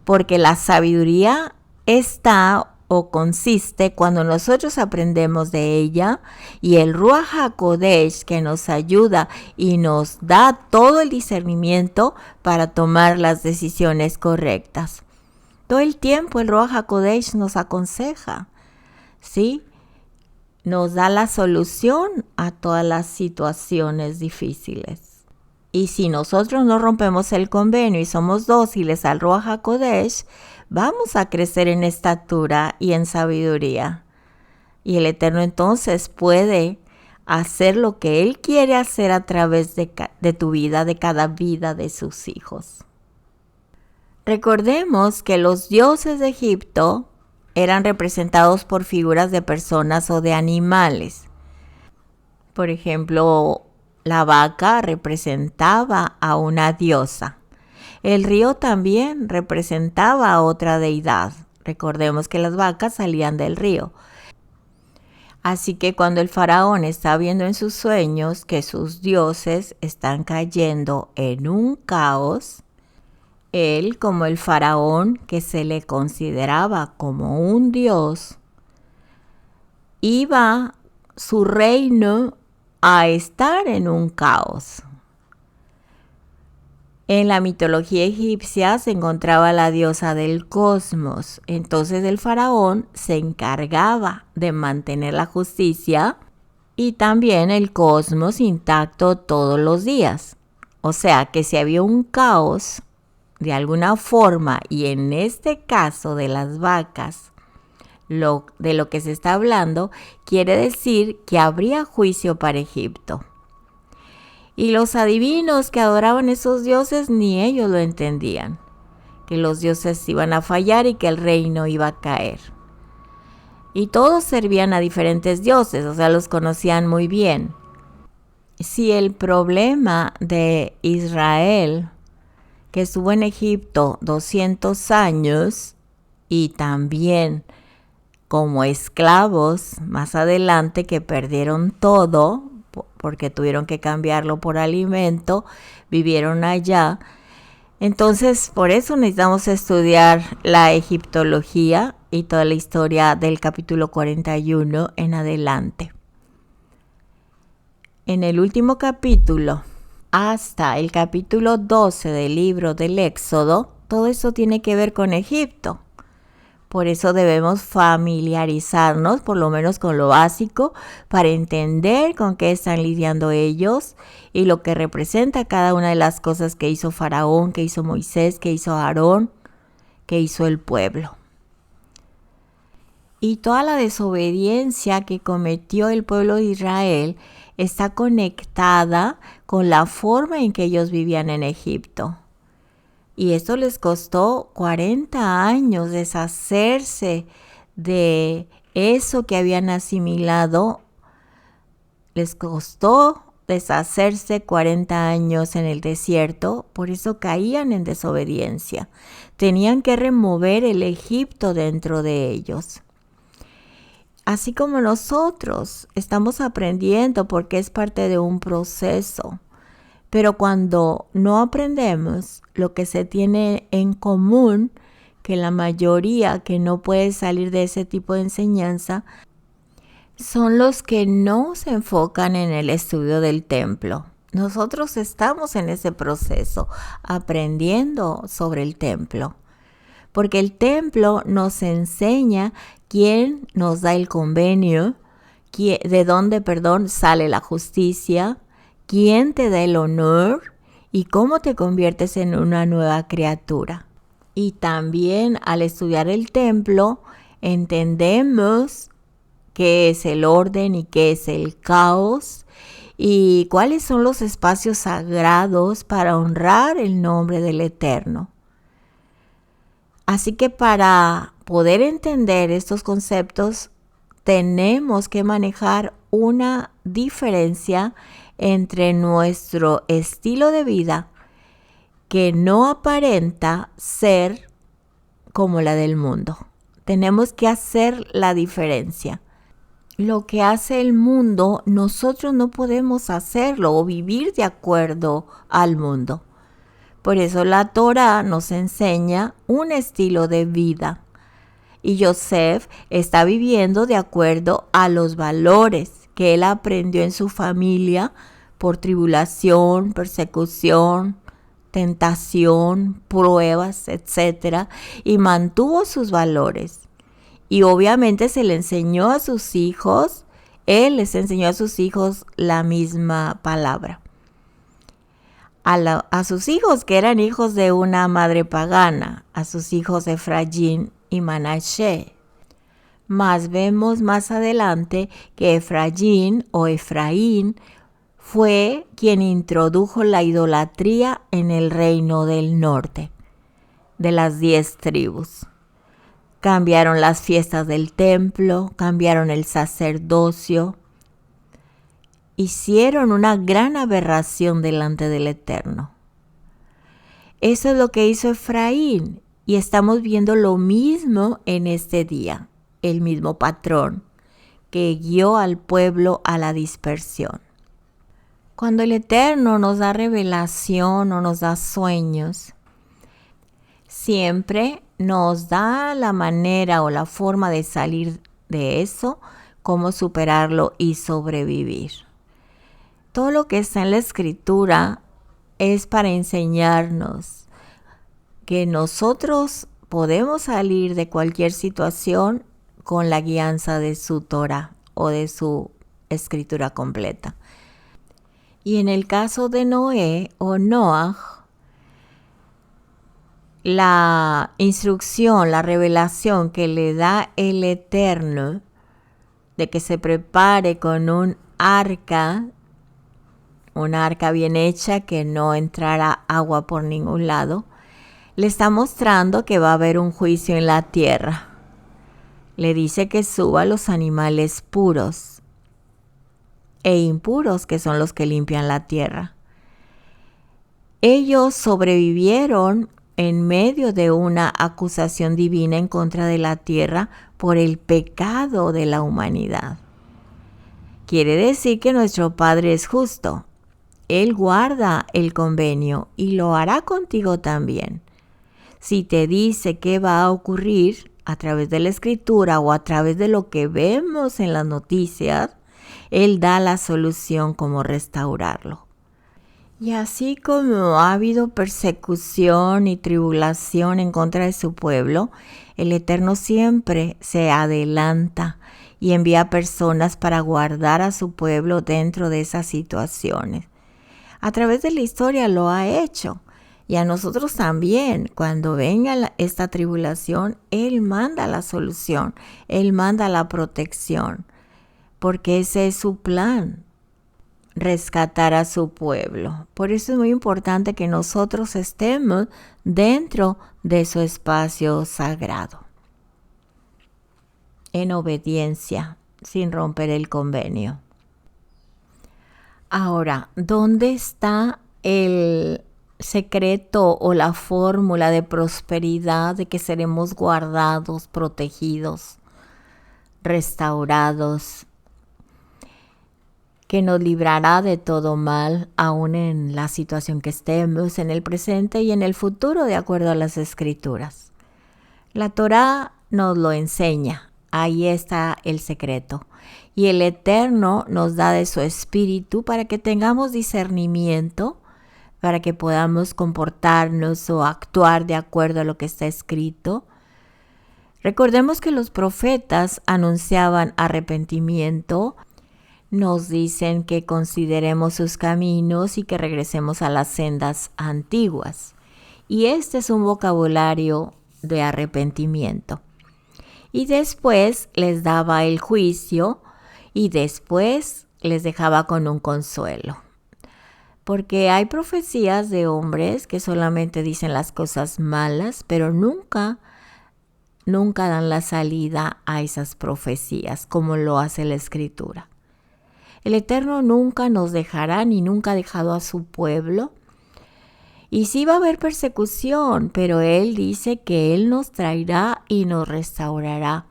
[SPEAKER 1] Porque la sabiduría está o consiste cuando nosotros aprendemos de ella, y el Ruach HaKodesh que nos ayuda y nos da todo el discernimiento para tomar las decisiones correctas. Todo el tiempo el Ruach HaKodesh nos aconseja, ¿sí? Nos da la solución a todas las situaciones difíciles. Y si nosotros no rompemos el convenio y somos dóciles al Ruach HaKodesh, vamos a crecer en estatura y en sabiduría. Y el Eterno entonces puede hacer lo que Él quiere hacer a través de tu vida, de cada vida de sus hijos. Recordemos que los dioses de Egipto eran representados por figuras de personas o de animales. Por ejemplo, la vaca representaba a una diosa. El río también representaba a otra deidad. Recordemos que las vacas salían del río. Así que cuando el faraón está viendo en sus sueños que sus dioses están cayendo en un caos, él, como el faraón que se le consideraba como un dios, iba su reino a estar en un caos. En la mitología egipcia se encontraba la diosa del cosmos. Entonces el faraón se encargaba de mantener la justicia y también el cosmos intacto todos los días. O sea que si había un caos de alguna forma, y en este caso de las vacas, de lo que se está hablando, quiere decir que habría juicio para Egipto. Y los adivinos que adoraban esos dioses ni ellos lo entendían, que los dioses iban a fallar y que el reino iba a caer. Y todos servían a diferentes dioses, o sea, los conocían muy bien. Si el problema de Israel, que estuvo en Egipto 200 años y también como esclavos más adelante que perdieron todo, porque tuvieron que cambiarlo por alimento, vivieron allá. Entonces, por eso necesitamos estudiar la egiptología y toda la historia del capítulo 41 en adelante. En el último capítulo, hasta el capítulo 12 del libro del Éxodo, todo eso tiene que ver con Egipto. Por eso debemos familiarizarnos, por lo menos con lo básico, para entender con qué están lidiando ellos y lo que representa cada una de las cosas que hizo Faraón, que hizo Moisés, que hizo Aarón, que hizo el pueblo. Y toda la desobediencia que cometió el pueblo de Israel está conectada con la forma en que ellos vivían en Egipto. Y esto les costó 40 años deshacerse de eso que habían asimilado. Les costó deshacerse 40 años en el desierto, por eso caían en desobediencia. Tenían que remover el Egipto dentro de ellos. Así como nosotros estamos aprendiendo porque es parte de un proceso. Pero cuando no aprendemos lo que se tiene en común, que la mayoría que no puede salir de ese tipo de enseñanza, son los que no se enfocan en el estudio del templo. Nosotros estamos en ese proceso, aprendiendo sobre el templo. Porque el templo nos enseña quién nos da el convenio, de dónde, sale la justicia, quién te da el honor y cómo te conviertes en una nueva criatura. Y también al estudiar el templo entendemos qué es el orden y qué es el caos y cuáles son los espacios sagrados para honrar el nombre del Eterno. Así que para poder entender estos conceptos tenemos que manejar una diferencia entre nuestro estilo de vida que no aparenta ser como la del mundo. Tenemos que hacer la diferencia. Lo que hace el mundo, nosotros no podemos hacerlo o vivir de acuerdo al mundo. Por eso la Torá nos enseña un estilo de vida. Y Yosef está viviendo de acuerdo a los valores que él aprendió en su familia por tribulación, persecución, tentación, pruebas, etc. Y mantuvo sus valores. Y obviamente se le enseñó a sus hijos, él les enseñó a sus hijos la misma palabra. A sus hijos que eran hijos de una madre pagana, a sus hijos Efraín y Manashe. Mas vemos más adelante que Efraín fue quien introdujo la idolatría en el reino del norte, de las 10 tribus. Cambiaron las fiestas del templo, cambiaron el sacerdocio, hicieron una gran aberración delante del Eterno. Eso es lo que hizo Efraín y estamos viendo lo mismo en este día, el mismo patrón que guió al pueblo a la dispersión. Cuando el Eterno nos da revelación o nos da sueños, siempre nos da la manera o la forma de salir de eso, cómo superarlo y sobrevivir. Todo lo que está en la Escritura es para enseñarnos que nosotros podemos salir de cualquier situación con la guianza de su Torah o de su Escritura completa. Y en el caso de Noé o Noah, la instrucción, la revelación que le da el Eterno de que se prepare con un arca bien hecha que no entrara agua por ningún lado, le está mostrando que va a haber un juicio en la tierra. Le dice que suba los animales puros e impuros, que son los que limpian la tierra. Ellos sobrevivieron en medio de una acusación divina en contra de la tierra por el pecado de la humanidad. Quiere decir que nuestro Padre es justo. Él guarda el convenio y lo hará contigo también. Si te dice qué va a ocurrir, a través de la escritura o a través de lo que vemos en las noticias, Él da la solución como restaurarlo. Y así como ha habido persecución y tribulación en contra de su pueblo, el Eterno siempre se adelanta y envía personas para guardar a su pueblo dentro de esas situaciones. A través de la historia lo ha hecho. Y a nosotros también, cuando venga esta tribulación, Él manda la solución, Él manda la protección, porque ese es su plan, rescatar a su pueblo. Por eso es muy importante que nosotros estemos dentro de su espacio sagrado, en obediencia, sin romper el convenio. Ahora, ¿dónde está el secreto o la fórmula de prosperidad de que seremos guardados, protegidos, restaurados, que nos librará de todo mal, aún en la situación que estemos, en el presente y en el futuro, de acuerdo a las Escrituras? La Torá nos lo enseña, ahí está el secreto. Y el Eterno nos da de su Espíritu para que tengamos discernimiento, para que podamos comportarnos o actuar de acuerdo a lo que está escrito. Recordemos que los profetas anunciaban arrepentimiento, nos dicen que consideremos sus caminos y que regresemos a las sendas antiguas. Y este es un vocabulario de arrepentimiento. Y después les daba el juicio y después les dejaba con un consuelo. Porque hay profecías de hombres que solamente dicen las cosas malas, pero nunca dan la salida a esas profecías, como lo hace la Escritura. El Eterno nunca nos dejará, ni nunca ha dejado a su pueblo. Y sí va a haber persecución, pero Él dice que Él nos traerá y nos restaurará,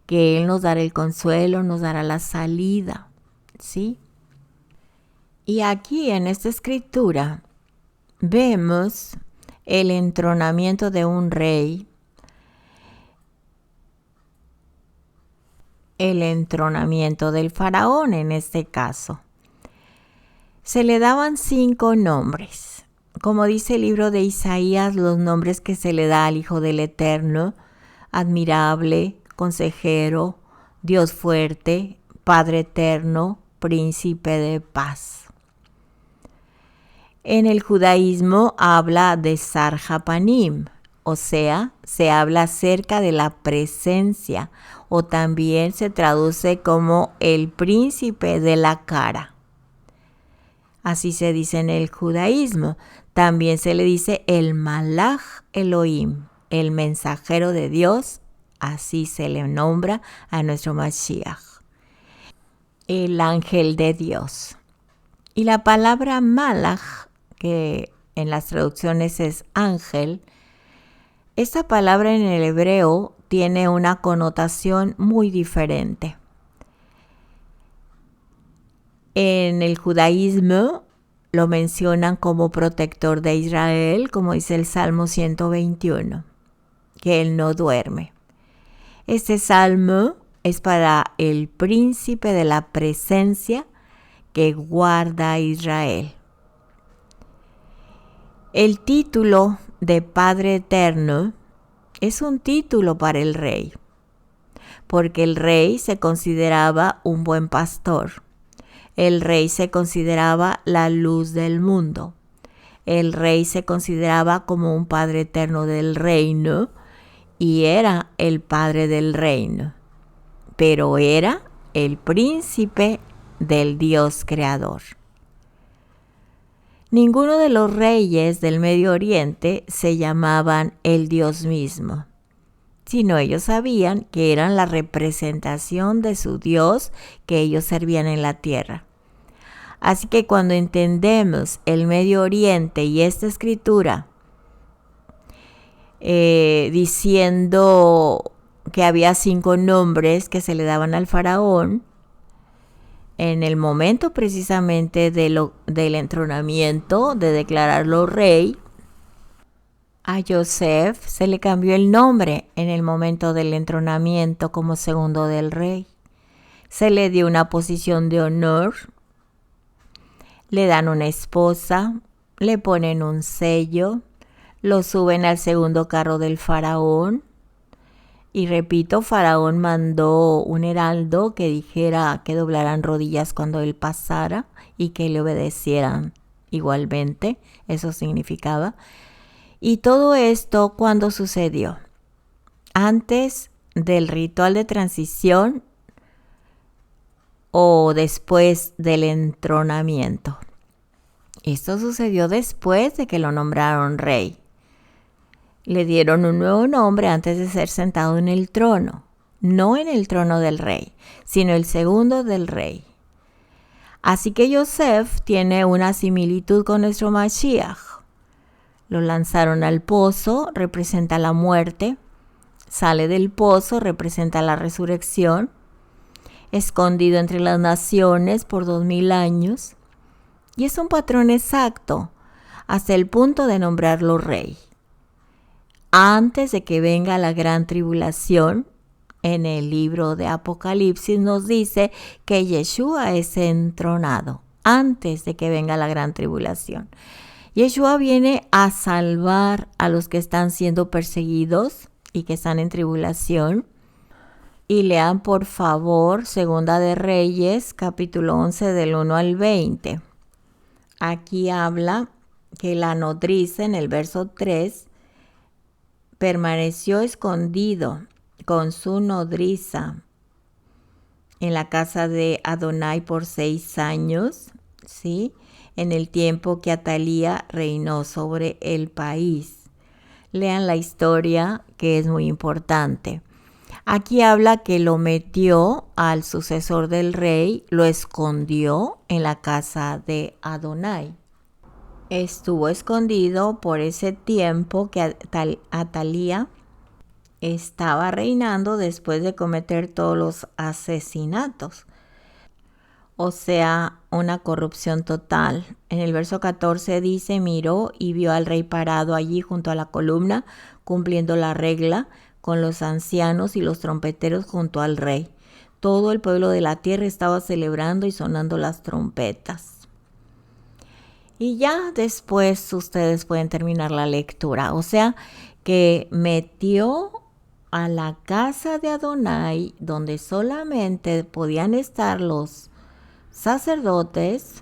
[SPEAKER 1] que Él nos dará el consuelo, nos dará la salida, ¿sí? Y aquí en esta escritura vemos el entronamiento de un rey, el entronamiento del faraón en este caso. Se le daban 5 nombres. Como dice el libro de Isaías, los nombres que se le da al Hijo del Eterno: admirable, consejero, Dios fuerte, Padre eterno, príncipe de paz. En el judaísmo habla de Sarjapanim, o sea, se habla acerca de la presencia, o también se traduce como el príncipe de la cara. Así se dice en el judaísmo. También se le dice el Malach Elohim, el mensajero de Dios, así se le nombra a nuestro Mashiach, el ángel de Dios. Y la palabra Malach, que en las traducciones es ángel, esta palabra en el hebreo tiene una connotación muy diferente. En el judaísmo lo mencionan como protector de Israel, como dice el Salmo 121, que Él no duerme. Este salmo es para el príncipe de la presencia que guarda a Israel. El título de Padre Eterno es un título para el rey, porque el rey se consideraba un buen pastor. El rey se consideraba la luz del mundo. El rey se consideraba como un Padre eterno del reino y era el Padre del reino, pero era el príncipe del Dios creador. Ninguno de los reyes del Medio Oriente se llamaban el Dios mismo, sino ellos sabían que eran la representación de su Dios que ellos servían en la tierra. Así que cuando entendemos el Medio Oriente y esta escritura diciendo que había 5 nombres que se le daban al faraón, en el momento precisamente del entronamiento, de declararlo rey, A Yosef se le cambió el nombre en el momento del entronamiento como segundo del rey. Se le dio una posición de honor, le dan una esposa, le ponen un sello, lo suben al segundo carro del faraón. Y repito, Faraón mandó un heraldo que dijera que doblaran rodillas cuando él pasara y que le obedecieran igualmente. Eso significaba. Y todo esto, ¿cuándo sucedió? Antes del ritual de transición o después del entronamiento. Esto sucedió después de que lo nombraron rey. Le dieron un nuevo nombre antes de ser sentado en el trono, no en el trono del rey, sino el segundo del rey. Así que Yosef tiene una similitud con nuestro Mashiach. Lo lanzaron al pozo, representa la muerte, sale del pozo, representa la resurrección, escondido entre las naciones por 2000 años, y es un patrón exacto, hasta el punto de nombrarlo rey. Antes de que venga la gran tribulación, en el libro de Apocalipsis nos dice que Yeshua es entronado antes de que venga la gran tribulación. Yeshua viene a salvar a los que están siendo perseguidos y que están en tribulación. Y lean por favor Segunda de Reyes, capítulo 11 del 1 al 20. Aquí habla que la nodriza en el verso 3 permaneció escondido con su nodriza en la casa de Adonai por 6 años, ¿sí? En el tiempo que Atalía reinó sobre el país. Lean la historia, que es muy importante. Aquí habla que lo metió al sucesor del rey, lo escondió en la casa de Adonai. Estuvo escondido por ese tiempo que Atalía estaba reinando después de cometer todos los asesinatos. O sea, una corrupción total. En el verso 14 dice, miró y vio al rey parado allí junto a la columna, cumpliendo la regla, con los ancianos y los trompeteros junto al rey. Todo el pueblo de la tierra estaba celebrando y sonando las trompetas. Y ya después ustedes pueden terminar la lectura. O sea, que metió a la casa de Adonai, donde solamente podían estar los sacerdotes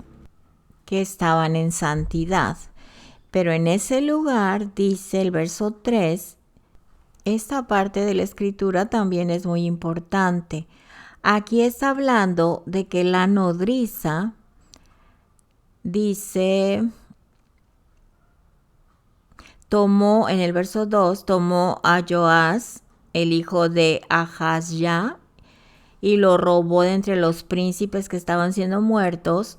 [SPEAKER 1] que estaban en santidad. Pero en ese lugar, dice el verso 3, esta parte de la escritura también es muy importante. Aquí está hablando de que la nodriza, dice, tomó, en el verso 2, tomó a Joás, el hijo de Ahazya, y lo robó de entre los príncipes que estaban siendo muertos,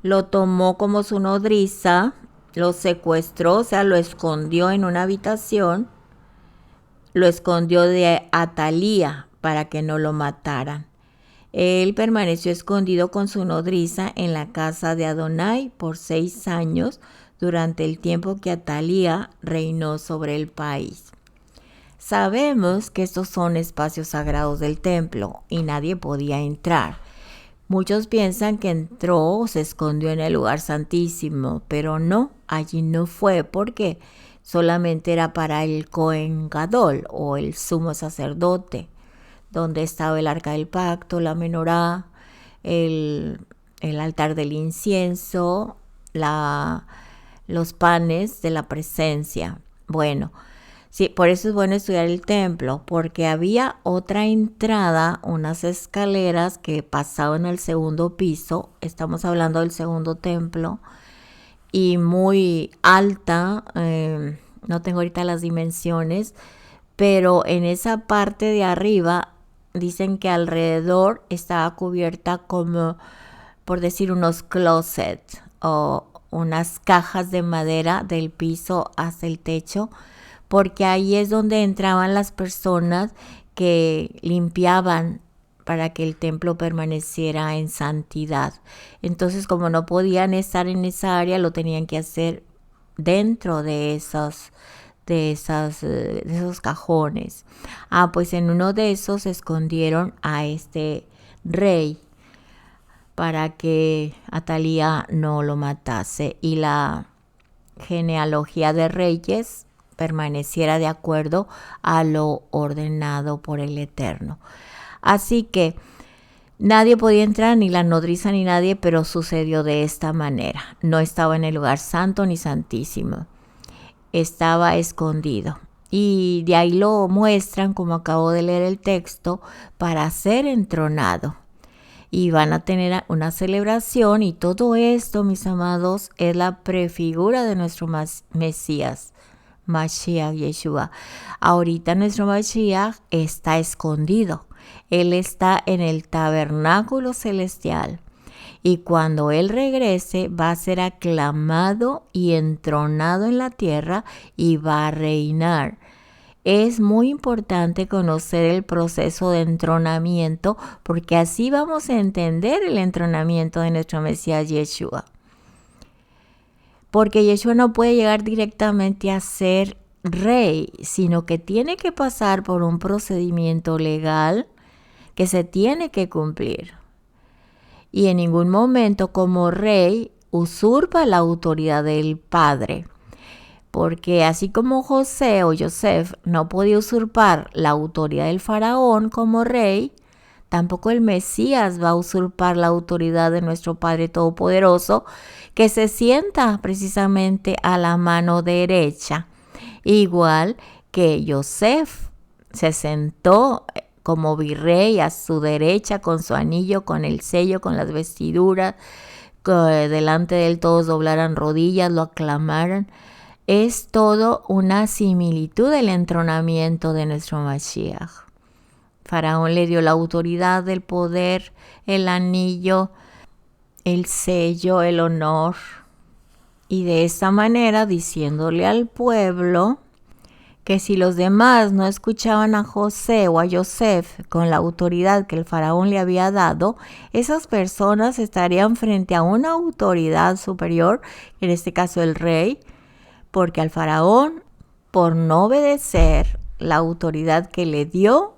[SPEAKER 1] lo tomó como su nodriza, lo secuestró, o sea, lo escondió en una habitación, lo escondió de Atalía para que no lo mataran. Él permaneció escondido con su nodriza en la casa de Adonai por 6 años durante el tiempo que Atalía reinó sobre el país. Sabemos que estos son espacios sagrados del templo y nadie podía entrar. Muchos piensan que entró o se escondió en el lugar santísimo, pero no, allí no fue porque solamente era para el Cohen Gadol o el sumo sacerdote, donde estaba el arca del pacto, la menorá, el altar del incienso, los panes de la presencia. Bueno, sí, por eso es bueno estudiar el templo, porque había otra entrada, unas escaleras que pasaban al segundo piso, estamos hablando del segundo templo, y muy alta, no tengo ahorita las dimensiones, pero en esa parte de arriba dicen que alrededor estaba cubierta como, por decir, unos closets o unas cajas de madera del piso hasta el techo, porque ahí es donde entraban las personas que limpiaban para que el templo permaneciera en santidad. Entonces, como no podían estar en esa área, lo tenían que hacer dentro de de esos cajones. Pues en uno de esos escondieron a este rey para que Atalía no lo matase y la genealogía de reyes permaneciera de acuerdo a lo ordenado por el Eterno. Así que nadie podía entrar, ni la nodriza ni nadie, pero sucedió de esta manera. No estaba en el lugar santo ni santísimo. Estaba escondido. Y de ahí lo muestran, como acabo de leer el texto, para ser entronado. Y van a tener una celebración, y todo esto, mis amados, es la prefigura de nuestro Mesías, Mashiach Yeshua. Ahorita nuestro Mashiach está escondido. Él está en el tabernáculo celestial. Y cuando Él regrese, va a ser aclamado y entronado en la tierra y va a reinar. Es muy importante conocer el proceso de entronamiento, porque así vamos a entender el entronamiento de nuestro Mesías Yeshua. Porque Yeshua no puede llegar directamente a ser rey, sino que tiene que pasar por un procedimiento legal que se tiene que cumplir. Y en ningún momento como rey usurpa la autoridad del Padre. Porque así como José o Joseph no podía usurpar la autoridad del faraón como rey, tampoco el Mesías va a usurpar la autoridad de nuestro Padre Todopoderoso, que se sienta precisamente a la mano derecha. Igual que Joseph se sentó como virrey a su derecha con su anillo, con el sello, con las vestiduras, delante de él todos doblaran rodillas, lo aclamaran. Es todo una similitud del entronamiento de nuestro Mashiach. Faraón le dio la autoridad, el poder, el anillo, el sello, el honor. Y de esta manera, diciéndole al pueblo que si los demás no escuchaban a José o a Joseph con la autoridad que el faraón le había dado, esas personas estarían frente a una autoridad superior, en este caso el rey, porque al faraón, por no obedecer la autoridad que le dio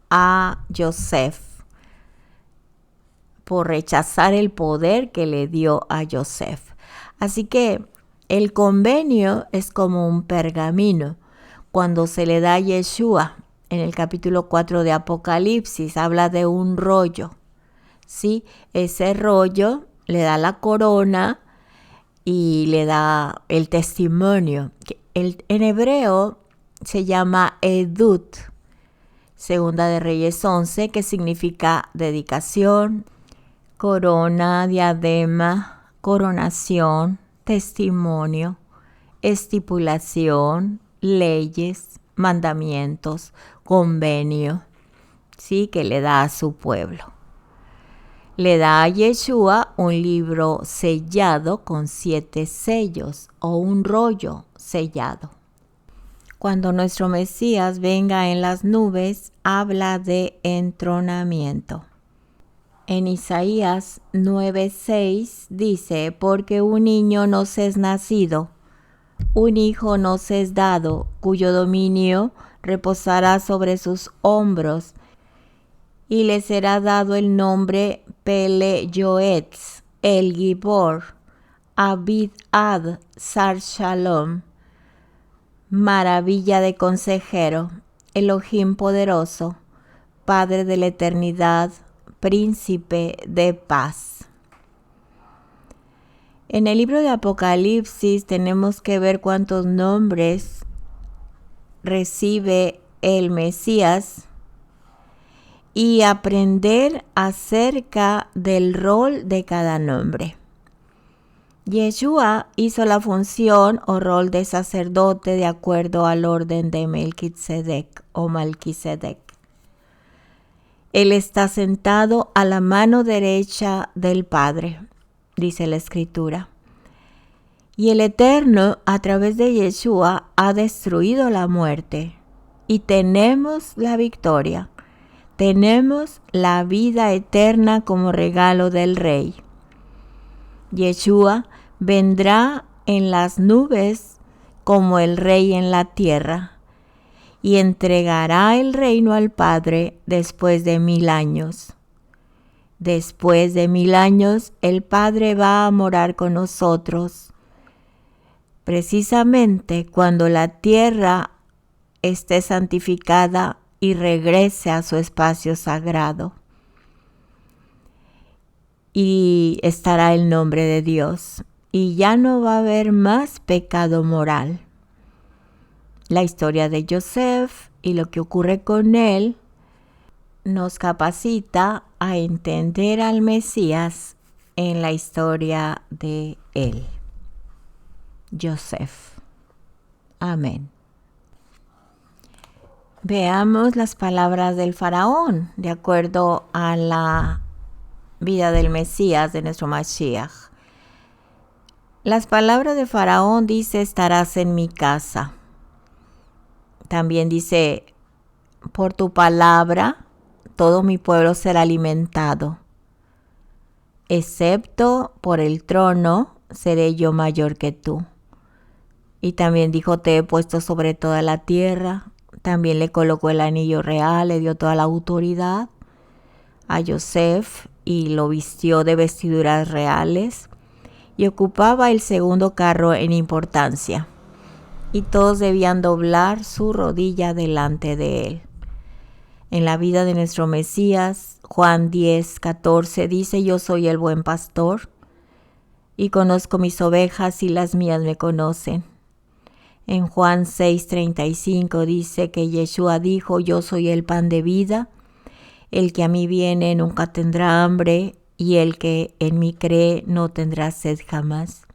[SPEAKER 1] a Joseph, por rechazar el poder que le dio a Joseph. Así que el convenio es como un pergamino. Cuando se le da a Yeshua, en el capítulo 4 de Apocalipsis, habla de un rollo. ¿Sí? Ese rollo le da la corona y le da el testimonio. En hebreo se llama Edut, Segunda de Reyes 11, que significa dedicación, corona, diadema, coronación, testimonio, estipulación, leyes, mandamientos, convenio, ¿sí? Que le da a su pueblo. Le da a Yeshua un libro sellado con 7 sellos o un rollo sellado. Cuando nuestro Mesías venga en las nubes, habla de entronamiento. En Isaías 9:6 dice, porque un niño nos es nacido, un hijo nos es dado, cuyo dominio reposará sobre sus hombros, y le será dado el nombre Pele Yoetz, el Gibor, Abid Ad, Sar Shalom, maravilla de consejero, Elohim poderoso, Padre de la eternidad, príncipe de paz. En el libro de Apocalipsis tenemos que ver cuántos nombres recibe el Mesías y aprender acerca del rol de cada nombre. Yeshua hizo la función o rol de sacerdote de acuerdo al orden de Melquisedec o Malquisedec. Él está sentado a la mano derecha del Padre, dice la Escritura. Y el Eterno, a través de Yeshua, ha destruido la muerte. Y tenemos la victoria. Tenemos la vida eterna como regalo del Rey. Yeshua vendrá en las nubes como el rey en la tierra, y entregará el reino al Padre después de 1000 años. Después de 1000 años, el Padre va a morar con nosotros, precisamente cuando la tierra esté santificada y regrese a su espacio sagrado. Y estará el nombre de Dios, y ya no va a haber más pecado moral. La historia de Yosef y lo que ocurre con él nos capacita a entender al Mesías en la historia de él, Yosef. Amén. Veamos las palabras del faraón de acuerdo a la vida del Mesías, de nuestro Mashiach. Las palabras de faraón dice: estarás en mi casa. También dice: por tu palabra todo mi pueblo será alimentado, excepto por el trono seré yo mayor que tú. Y también dijo: te he puesto sobre toda la tierra. También le colocó el anillo real, le dio toda la autoridad a Yosef y lo vistió de vestiduras reales, y ocupaba el segundo cargo en importancia, y todos debían doblar su rodilla delante de él. En la vida de nuestro Mesías, Juan 10:14 dice: yo soy el buen pastor y conozco mis ovejas y las mías me conocen. En Juan 6:35 dice que Yeshua dijo: yo soy el pan de vida, el que a mí viene nunca tendrá hambre, y el que en mí cree no tendrá sed jamás.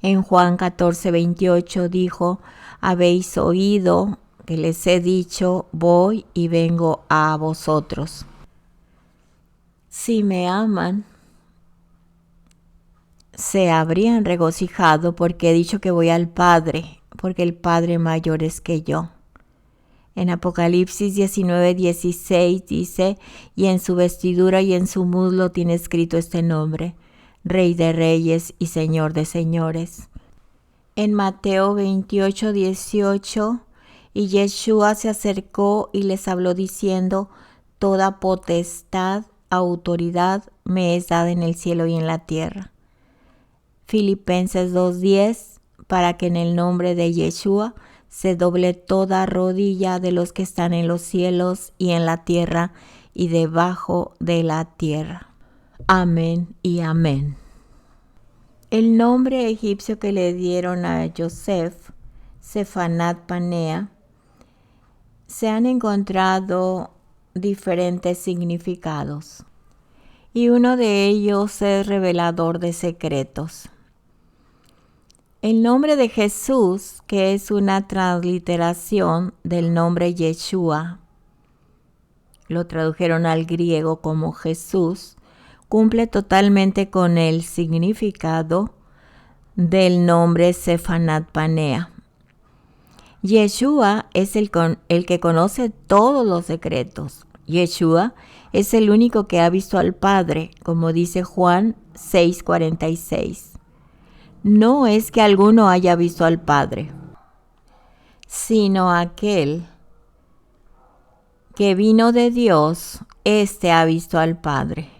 [SPEAKER 1] En Juan 14:28 dijo: habéis oído que les he dicho, voy y vengo a vosotros. Si me aman, se habrían regocijado porque he dicho que voy al Padre, porque el Padre mayor es que yo. En Apocalipsis 19:16 dice: y en su vestidura y en su muslo tiene escrito este nombre: Rey de Reyes y Señor de Señores. En Mateo 28:18, y Yeshua se acercó y les habló diciendo: toda potestad, autoridad me es dada en el cielo y en la tierra. Filipenses 2:10, para que en el nombre de Yeshua se doble toda rodilla de los que están en los cielos y en la tierra y debajo de la tierra. Amén y amén. El nombre egipcio que le dieron a Yosef, Sefanat Panea, se han encontrado diferentes significados, y uno de ellos es revelador de secretos. El nombre de Jesús, que es una transliteración del nombre Yeshua, lo tradujeron al griego como Jesús, cumple totalmente con el significado del nombre Sefanat Panea. Yeshua es el que conoce todos los secretos. Yeshua es el único que ha visto al Padre, como dice Juan 6:46. No es que alguno haya visto al Padre, sino aquel que vino de Dios, éste ha visto al Padre.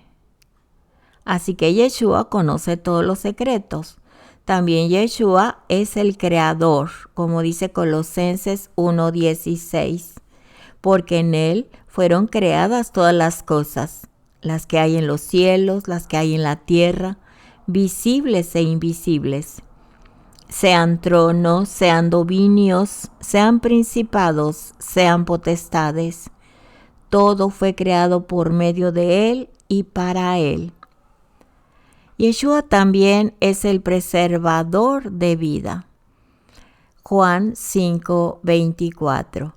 [SPEAKER 1] Así que Yeshua conoce todos los secretos. También Yeshua es el creador, como dice Colosenses 1:16, porque en él fueron creadas todas las cosas, las que hay en los cielos, las que hay en la tierra, visibles e invisibles, sean tronos, sean dominios, sean principados, sean potestades. Todo fue creado por medio de él y para él. Yeshua también es el preservador de vida. Juan 5:24.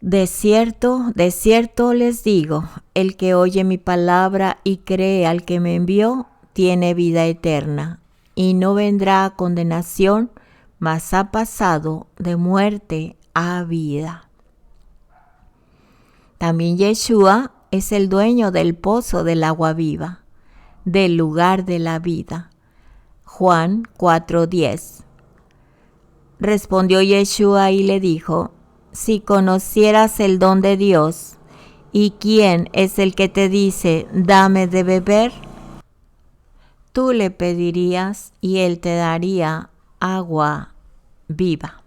[SPEAKER 1] De cierto les digo, el que oye mi palabra y cree al que me envió, tiene vida eterna, y no vendrá a condenación, mas ha pasado de muerte a vida. También Yeshua es el dueño del pozo del agua viva, del lugar de la vida. Juan 4:10. Respondió Yeshua y le dijo: si conocieras el don de Dios, ¿y quién es el que te dice, dame de beber? Tú le pedirías y él te daría agua viva.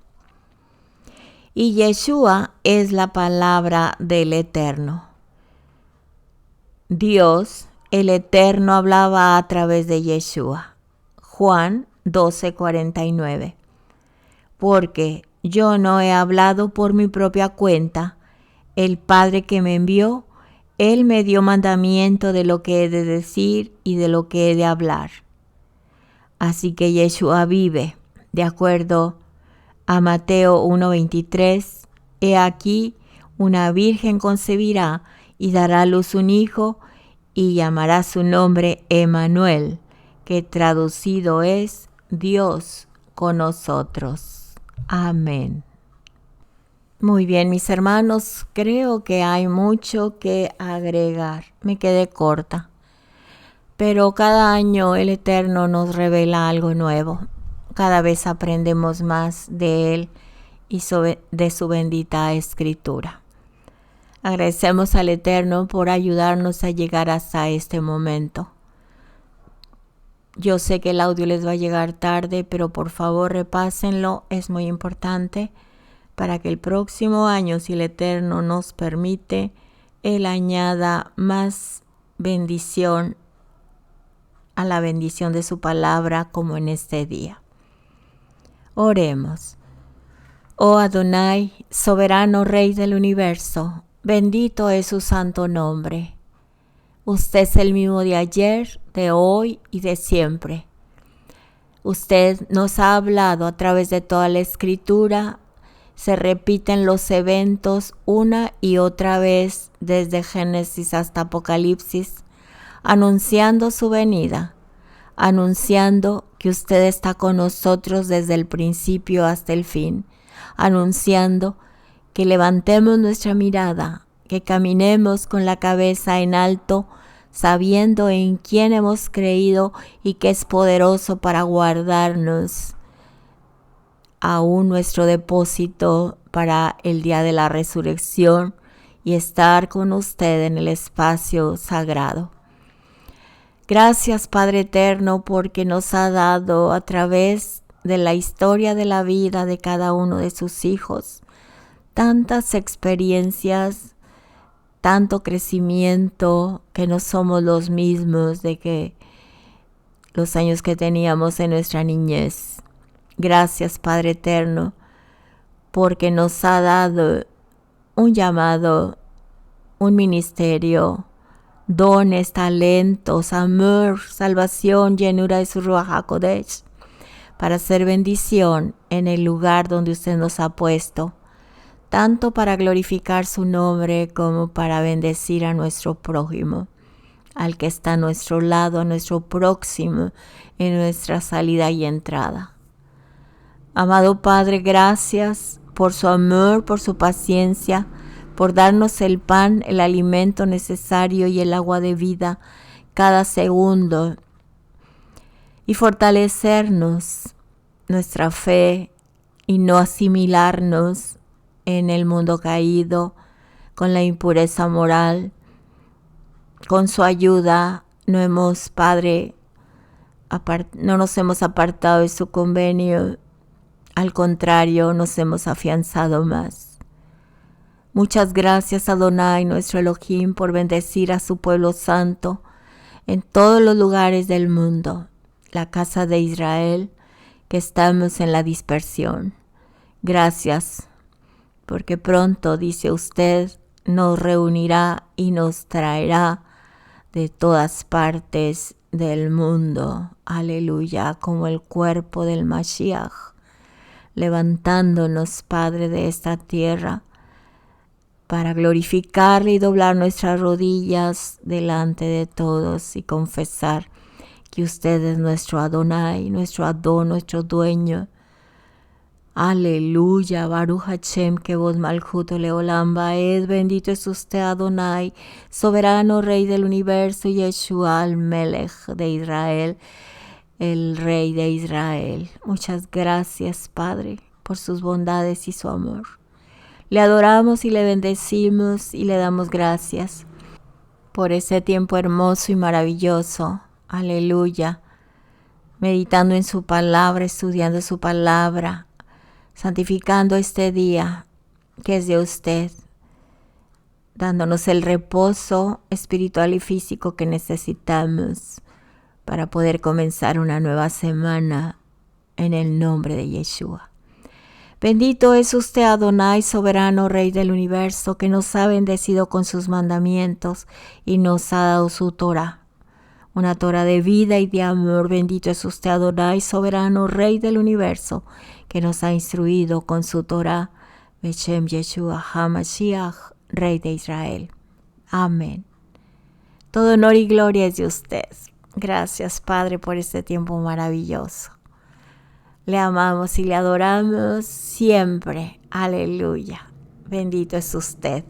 [SPEAKER 1] Y Yeshua es la palabra del Eterno. Dios, el Eterno, hablaba a través de Yeshua. Juan 12:49. Porque yo no he hablado por mi propia cuenta. El Padre que me envió, Él me dio mandamiento de lo que he de decir y de lo que he de hablar. Así que Yeshua vive, de acuerdo a Mateo 1:23. He aquí, una virgen concebirá y dará a luz un hijo y llamará su nombre Emmanuel, que traducido es Dios con nosotros. Amén. Muy bien, mis hermanos, creo que hay mucho que agregar. Me quedé corta. Pero cada año el Eterno nos revela algo nuevo. Cada vez aprendemos más de Él y de su bendita Escritura. Agradecemos al Eterno por ayudarnos a llegar hasta este momento. Yo sé que el audio les va a llegar tarde, pero por favor repásenlo, es muy importante para que el próximo año, si el Eterno nos permite, Él añada más bendición a la bendición de su palabra como en este día. Oremos. Oh Adonai, soberano Rey del universo, bendito es su santo nombre. Usted es el mismo de ayer, de hoy y de siempre. Usted nos ha hablado a través de toda la Escritura. Se repiten los eventos una y otra vez desde Génesis hasta Apocalipsis, anunciando su venida, anunciando que usted está con nosotros desde el principio hasta el fin, anunciando que levantemos nuestra mirada, que caminemos con la cabeza en alto, sabiendo en quién hemos creído y que es poderoso para guardarnos aún nuestro depósito para el día de la resurrección y estar con usted en el espacio sagrado. Gracias, Padre Eterno, porque nos ha dado a través de la historia de la vida de cada uno de sus hijos tantas experiencias, tanto crecimiento, que no somos los mismos de que los años que teníamos en nuestra niñez. Gracias, Padre Eterno, porque nos ha dado un llamado, un ministerio, dones, talentos, amor, salvación, llenura de su Ruach HaKodesh, para hacer bendición en el lugar donde usted nos ha puesto, tanto para glorificar su nombre como para bendecir a nuestro prójimo, al que está a nuestro lado, a nuestro próximo, en nuestra salida y entrada. Amado Padre, gracias por su amor, por su paciencia, por darnos el pan, el alimento necesario y el agua de vida cada segundo y fortalecernos nuestra fe y no asimilarnos en el mundo caído con la impureza moral. Con su ayuda no nos hemos apartado de su convenio, al contrario, nos hemos afianzado más. Muchas gracias, Adonai, nuestro Elohim, por bendecir a su pueblo santo en todos los lugares del mundo, la casa de Israel, que estamos en la dispersión. Gracias, porque pronto, dice usted, nos reunirá y nos traerá de todas partes del mundo. Aleluya, como el cuerpo del Mashiach, levantándonos, Padre, de esta tierra, para glorificarle y doblar nuestras rodillas delante de todos y confesar que usted es nuestro Adonai, nuestro Adón, nuestro dueño. Aleluya, Baruch Hashem, que vos Malchut Leolam Baed, bendito es usted Adonai, soberano Rey del universo, Yeshua al Melech de Israel, el Rey de Israel. Muchas gracias, Padre, por sus bondades y su amor. Le adoramos y le bendecimos y le damos gracias por ese tiempo hermoso y maravilloso. Aleluya. Meditando en su palabra, estudiando su palabra, santificando este día que es de usted, dándonos el reposo espiritual y físico que necesitamos para poder comenzar una nueva semana en el nombre de Yeshua. Bendito es usted, Adonai, soberano Rey del universo, que nos ha bendecido con sus mandamientos y nos ha dado su Torah, una Torah de vida y de amor. Bendito es usted, Adonai, soberano Rey del universo, que nos ha instruido con su Torah, Beshem Yeshua HaMashiach, Rey de Israel. Amén. Todo honor y gloria es de usted. Gracias, Padre, por este tiempo maravilloso. Le amamos y le adoramos siempre. Aleluya. Bendito es usted.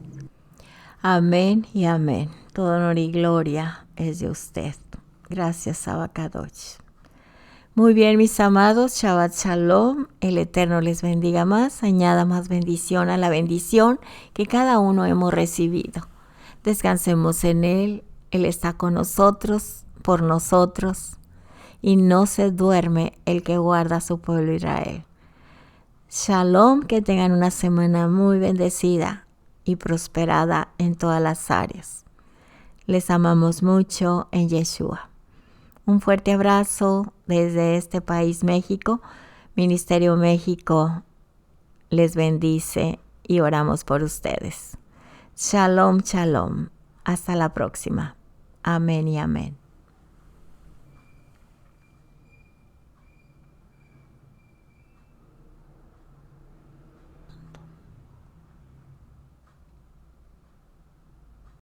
[SPEAKER 1] Amén y amén. Todo honor y gloria es de usted. Gracias, Abacadosh. Muy bien, mis amados. Shabbat Shalom. El Eterno les bendiga más. Añada más bendición a la bendición que cada uno hemos recibido. Descansemos en Él. Él está con nosotros, por nosotros. Y no se duerme el que guarda a su pueblo Israel. Shalom, que tengan una semana muy bendecida y prosperada en todas las áreas. Les amamos mucho en Yeshua. Un fuerte abrazo desde este país, México. Ministerio México les bendice y oramos por ustedes. Shalom, shalom. Hasta la próxima. Amén y amén.